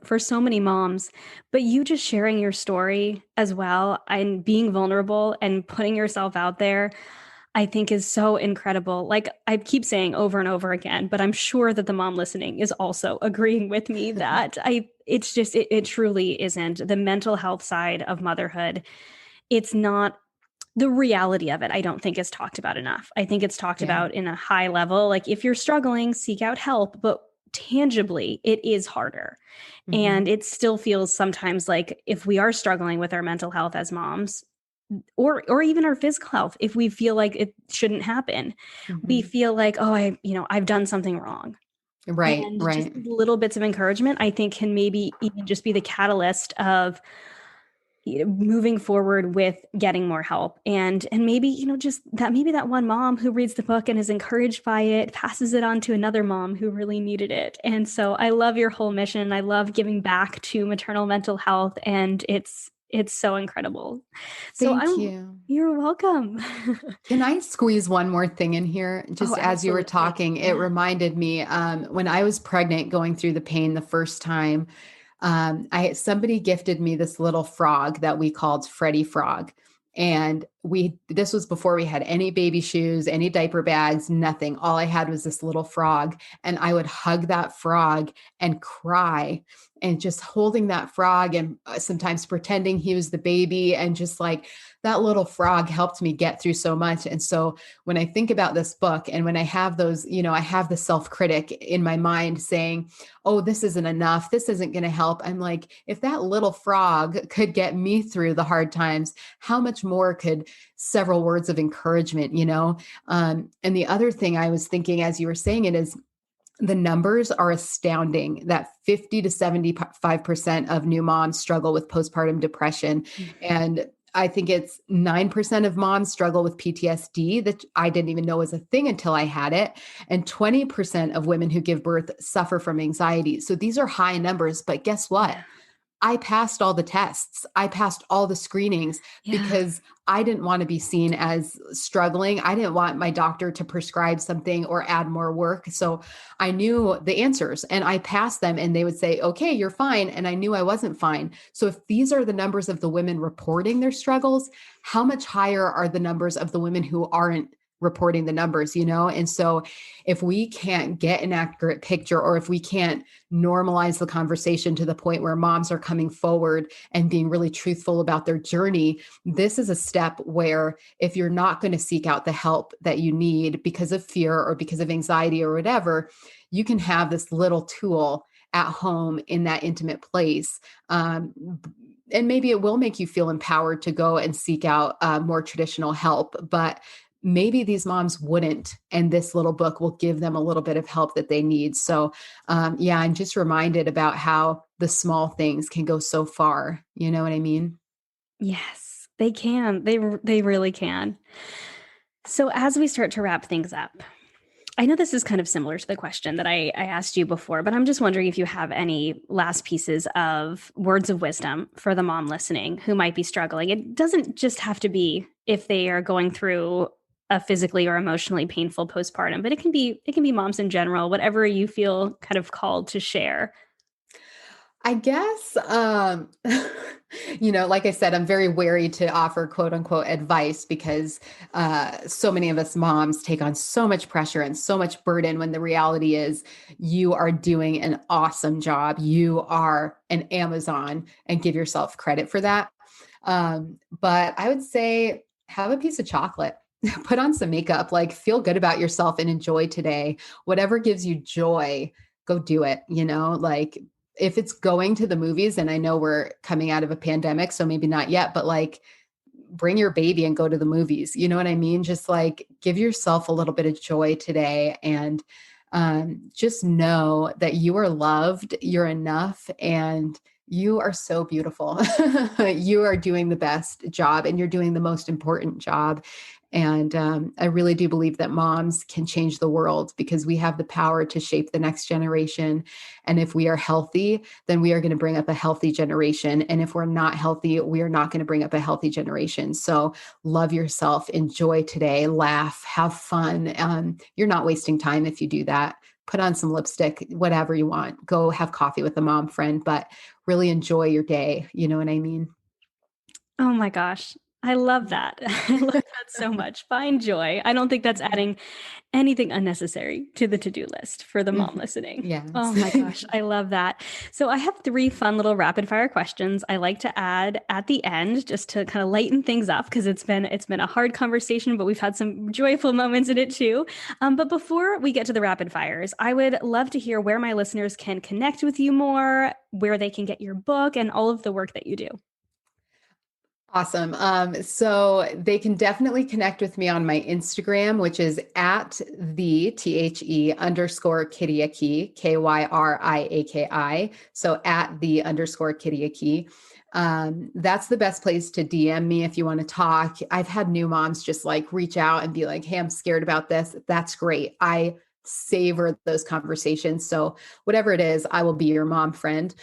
for so many moms, but you just sharing your story as well and being vulnerable and putting yourself out there, I think is so incredible. Like I keep saying over and over again, but I'm sure that the mom listening is also agreeing with me that it truly isn't the mental health side of motherhood. It's not the reality of it. I don't think is talked about enough. I think it's talked Yeah. about in a high level. Like if you're struggling, seek out help, but tangibly, it is harder. And Mhm. it still feels sometimes like if we are struggling with our mental health as moms, or even our physical health, if we feel like it shouldn't happen, we Mhm. feel like, oh, I've done something wrong. Right, And just right. little bits of encouragement, I think, can maybe even just be the catalyst of moving forward with getting more help. And maybe just that, maybe that one mom who reads the book and is encouraged by it passes it on to another mom who really needed it. And so I love your whole mission. I love giving back to maternal mental health, and it's so incredible. So Thank I'm you. You're welcome. Can I squeeze one more thing in here? Oh, Just as you were absolutely. talking, it Yeah. reminded me when I was pregnant, going through the pain the first time, I somebody gifted me this little frog that we called Freddie Frog. And this was before we had any baby shoes, any diaper bags, nothing. All I had was this little frog. And I would hug that frog and cry, and just holding that frog, and sometimes pretending he was the baby. And just like that little frog helped me get through so much. And so when I think about this book, and when I have those, I have the self critic in my mind saying, oh, this isn't enough. This isn't going to help. I'm like, if that little frog could get me through the hard times, how much more could several words of encouragement? And the other thing I was thinking as you were saying it is, The numbers are astounding that 50 to 75% of new moms struggle with postpartum depression. And I think it's 9% of moms struggle with PTSD that I didn't even know was a thing until I had it. And 20% of women who give birth suffer from anxiety. So these are high numbers, but guess what? Yeah. I passed all the tests. I passed all the screenings Yeah. because I didn't want to be seen as struggling. I didn't want my doctor to prescribe something or add more work. So I knew the answers and I passed them and they would say, okay, you're fine. And I knew I wasn't fine. So if these are the numbers of the women reporting their struggles, how much higher are the numbers of the women who aren't reporting the numbers, you know? And so if we can't get an accurate picture, or if we can't normalize the conversation to the point where moms are coming forward and being really truthful about their journey, this is a step where if you're not going to seek out the help that you need because of fear or because of anxiety or whatever, you can have this little tool at home in that intimate place. And maybe it will make you feel empowered to go and seek out more traditional help. But maybe these moms wouldn't, and this little book will give them a little bit of help that they need. So, yeah, I'm just reminded about how the small things can go so far. You know what I mean? Yes, they can. They really can. So as we start to wrap things up, I know this is kind of similar to the question that I asked you before, but I'm just wondering if you have any last pieces of words of wisdom for the mom listening who might be struggling. It doesn't just have to be if they are going through a physically or emotionally painful postpartum, but it can be moms in general, whatever you feel kind of called to share. I guess, like I said, I'm very wary to offer quote unquote advice because so many of us moms take on so much pressure and so much burden when the reality is you are doing an awesome job. You are an Amazon and give yourself credit for that. But I would say have a piece of chocolate. Put on some makeup, like feel good about yourself and enjoy today. Whatever gives you joy, go do it, like if it's going to the movies, and I know we're coming out of a pandemic, so maybe not yet, but like bring your baby and go to the movies. You know what I mean? Just like give yourself a little bit of joy today and just know that you are loved, you're enough, and you are so beautiful. You are doing the best job and you're doing the most important job. And I really do believe that moms can change the world because we have the power to shape the next generation. And if we are healthy, then we are going to bring up a healthy generation. And if we're not healthy, we are not going to bring up a healthy generation. So love yourself, enjoy today, laugh, have fun. You're not wasting time if you do that. Put on some lipstick, whatever you want. Go have coffee with a mom friend, but really enjoy your day. You know what I mean? Oh my gosh. I love that. I love that so much. Find joy. I don't think that's adding anything unnecessary to the to-do list for the mom Mhm. listening. Oh Yes. my gosh, I love that. So I have three fun little rapid fire questions I like to add at the end just to kind of lighten things up because it's been a hard conversation, but we've had some joyful moments in it too. But before we get to the rapid fires, I would love to hear where my listeners can connect with you more, where they can get your book, and all of the work that you do. Awesome. So they can definitely connect with me on my Instagram, which is at the _Kyriaki, Kyriaki. So at the _Kyriaki. That's the best place to DM me if you want to talk. I've had new moms just like reach out and be like, hey, I'm scared about this. That's great. I savor those conversations. So whatever it is, I will be your mom friend.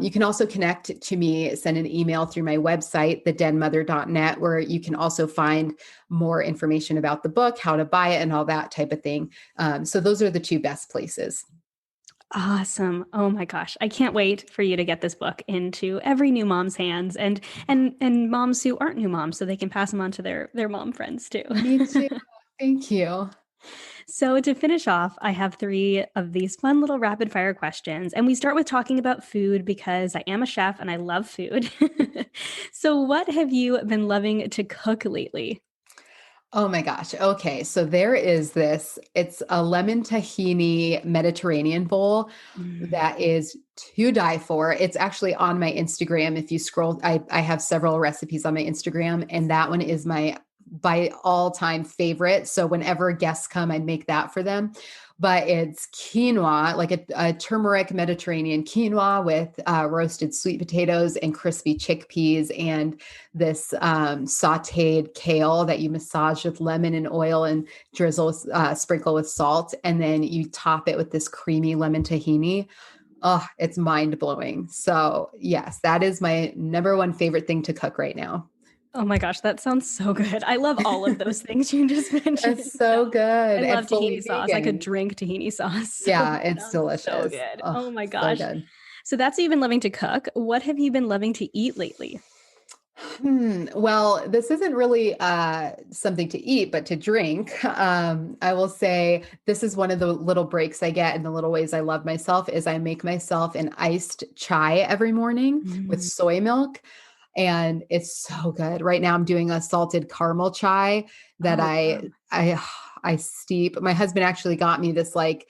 You can also connect to me, send an email through my website, thedenmother.net, where you can also find more information about the book, how to buy it, and all that type of thing. So those are the two best places. Awesome. Oh my gosh. I can't wait for you to get this book into every new mom's hands and moms who aren't new moms so they can pass them on to their mom friends too. Me too. Thank you. So to finish off, I have three of these fun little rapid fire questions. And we start with talking about food because I am a chef and I love food. So what have you been loving to cook lately? Oh my gosh. Okay. So there is this, it's a lemon tahini Mediterranean bowl Mm. that is to die for. It's actually on my Instagram. If you scroll, I have several recipes on my Instagram, and that one is my by all time favorite. So whenever guests come, I make that for them. but it's quinoa, like a turmeric Mediterranean quinoa with roasted sweet potatoes and crispy chickpeas, and this sauteed kale that you massage with lemon and oil and drizzle, sprinkle with salt. And then you top it with this creamy lemon tahini. Oh, it's mind blowing. So yes, that is my number one favorite thing to cook right now. Oh my gosh, that sounds so good. I love all of those things you just mentioned. It's so I good and love fully tahini sauce. I could vegan. drink tahini sauce. So Yeah, that it's sounds so delicious. good. Oh, Oh my so gosh. good. So that's even loving to cook. What have you been loving to eat lately? Well, this isn't really something to eat, but to drink. I will say this is one of the little breaks I get in the little ways I love myself is I make myself an iced chai every morning with Mm, soy milk. And it's so good. Right now I'm doing a salted caramel chai that oh, I yum. I I steep. My husband actually got me this like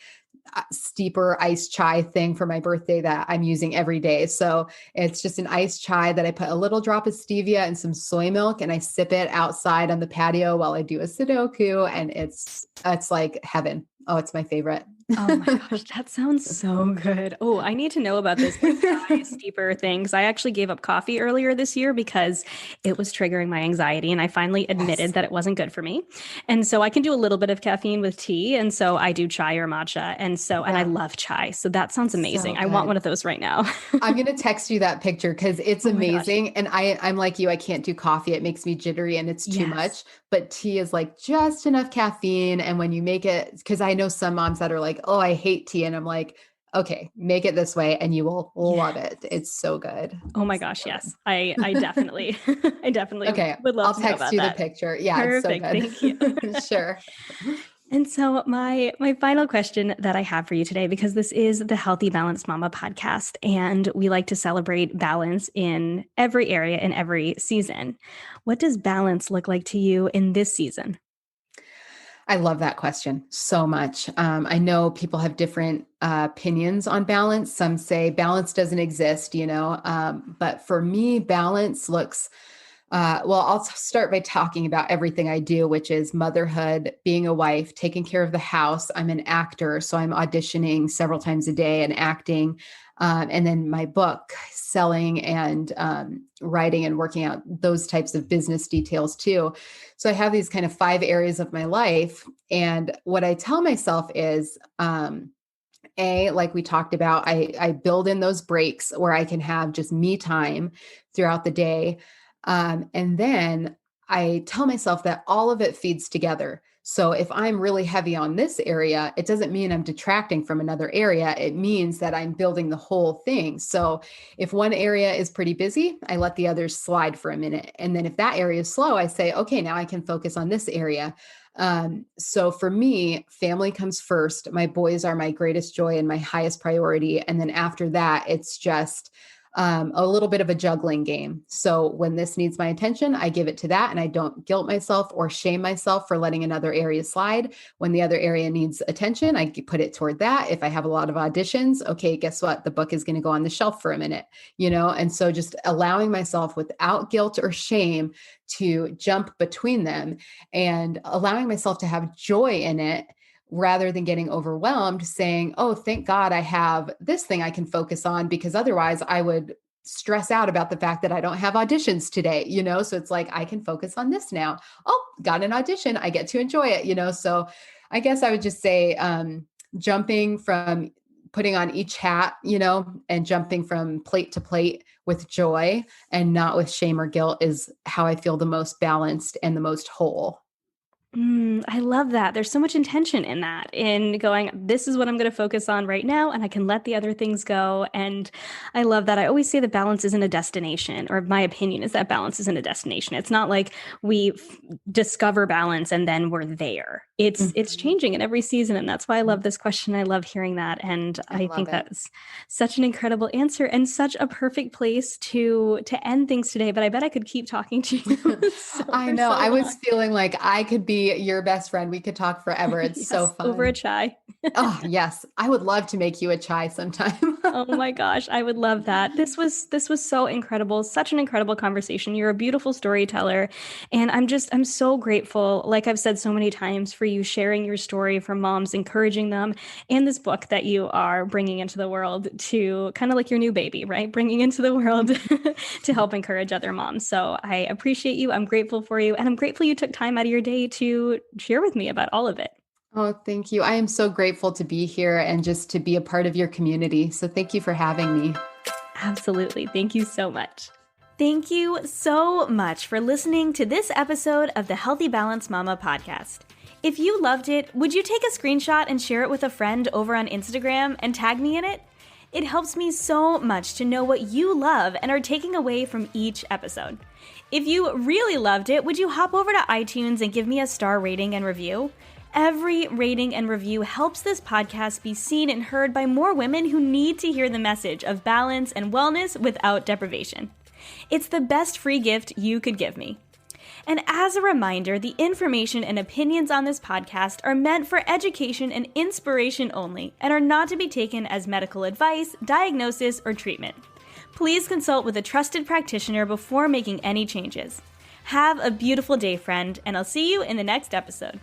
steeper iced chai thing for my birthday that I'm using every day. So it's just an iced chai that I put a little drop of stevia and some soy milk and I sip it outside on the patio while I do a Sudoku and it's like heaven. Oh, it's my favorite. Oh my gosh, that sounds so good. Oh, I need to know about this like chai steeper things. I actually gave up coffee earlier this year because it was triggering my anxiety, and I finally admitted Yes. that it wasn't good for me. And so I can do a little bit of caffeine with tea, and so I do chai or matcha, and I Yeah. love chai. So that sounds So amazing. I want one good. of those right now. I'm going to text you that picture because it's Oh my gosh. amazing. And I'm like you, I can't do coffee. It makes me jittery and it's too Yes. much. But tea is like just enough caffeine. And when you make it, because I know some moms that are like, oh, I hate tea. And I'm like, okay, make it this way and you will love Yes. it. It's so good. Oh my So gosh, good. yes. I definitely I definitely Okay. would love I'll to know text about you the that. picture. Yeah, it's so Perfect. good. Thank you. Sure. And so my final question that I have for you today, because this is the Healthy Balanced Mama podcast, and we like to celebrate balance in every area in every season. What does balance look like to you in this season? I love that question so much. I know people have different opinions on balance. Some say balance doesn't exist, but for me, balance looks well, I'll start by talking about everything I do, which is motherhood, being a wife, taking care of the house. I'm an actor, so I'm auditioning several times a day and acting. And then my book, selling and writing and working out those types of business details too. So I have these kind of 5 areas of my life. And what I tell myself is, like we talked about, I build in those breaks where I can have just me time throughout the day. And then I tell myself that all of it feeds together. So if I'm really heavy on this area, it doesn't mean I'm detracting from another area. It means that I'm building the whole thing. So if one area is pretty busy, I let the others slide for a minute. And then if that area is slow, I say, okay, now I can focus on this area. So for me, family comes first. My boys are my greatest joy and my highest priority. And then after that, it's just a little bit of a juggling game. So when this needs my attention, I give it to that and I don't guilt myself or shame myself for letting another area slide. When the other area needs attention, I put it toward that. If I have a lot of auditions, okay, guess what? The book is going to go on the shelf for a minute, And so just allowing myself without guilt or shame to jump between them and allowing myself to have joy in it rather than getting overwhelmed, saying, oh, thank God I have this thing I can focus on, because otherwise I would stress out about the fact that I don't have auditions today. So it's like, I can focus on this now. Oh, got an audition. I get to enjoy it. So I guess I would just say, jumping from putting on each hat, and jumping from plate to plate with joy and not with shame or guilt is how I feel the most balanced and the most whole. I love that. There's so much intention in that, in going, this is what I'm going to focus on right now, and I can let the other things go. And I love that. I always say that balance isn't a destination, or my opinion is that balance isn't a destination. It's not like we discover balance and then we're there. It's Mhm. changing in every season. And that's why I love this question. I love hearing that. And I I love think it. that's such an incredible answer and such a perfect place to end things today. But I bet I could keep talking to you I for know. so I long. was feeling like I could be your best friend. We could talk forever. It's so Yes, over a fun. chai. Oh, yes. I would love to make you a chai sometime. Oh my gosh, I would love that. This was so incredible. Such an incredible conversation. You're a beautiful storyteller, and I'm so grateful, like I've said so many times, for you sharing your story for moms, encouraging them, and this book that you are bringing into the world to kind of like your new baby, right? Bringing into the world to help encourage other moms. So I appreciate you. I'm grateful for you. And I'm grateful you took time out of your day to share with me about all of it. Oh, thank you. I am so grateful to be here and just to be a part of your community. So thank you for having me. Absolutely. Thank you so much. Thank you so much for listening to this episode of the Healthy Balance Mama podcast. If you loved it, would you take a screenshot and share it with a friend over on Instagram and tag me in it? It helps me so much to know what you love and are taking away from each episode. If you really loved it, would you hop over to iTunes and give me a star rating and review? Every rating and review helps this podcast be seen and heard by more women who need to hear the message of balance and wellness without deprivation. It's the best free gift you could give me. And as a reminder, the information and opinions on this podcast are meant for education and inspiration only and are not to be taken as medical advice, diagnosis, or treatment. Please consult with a trusted practitioner before making any changes. Have a beautiful day, friend, and I'll see you in the next episode.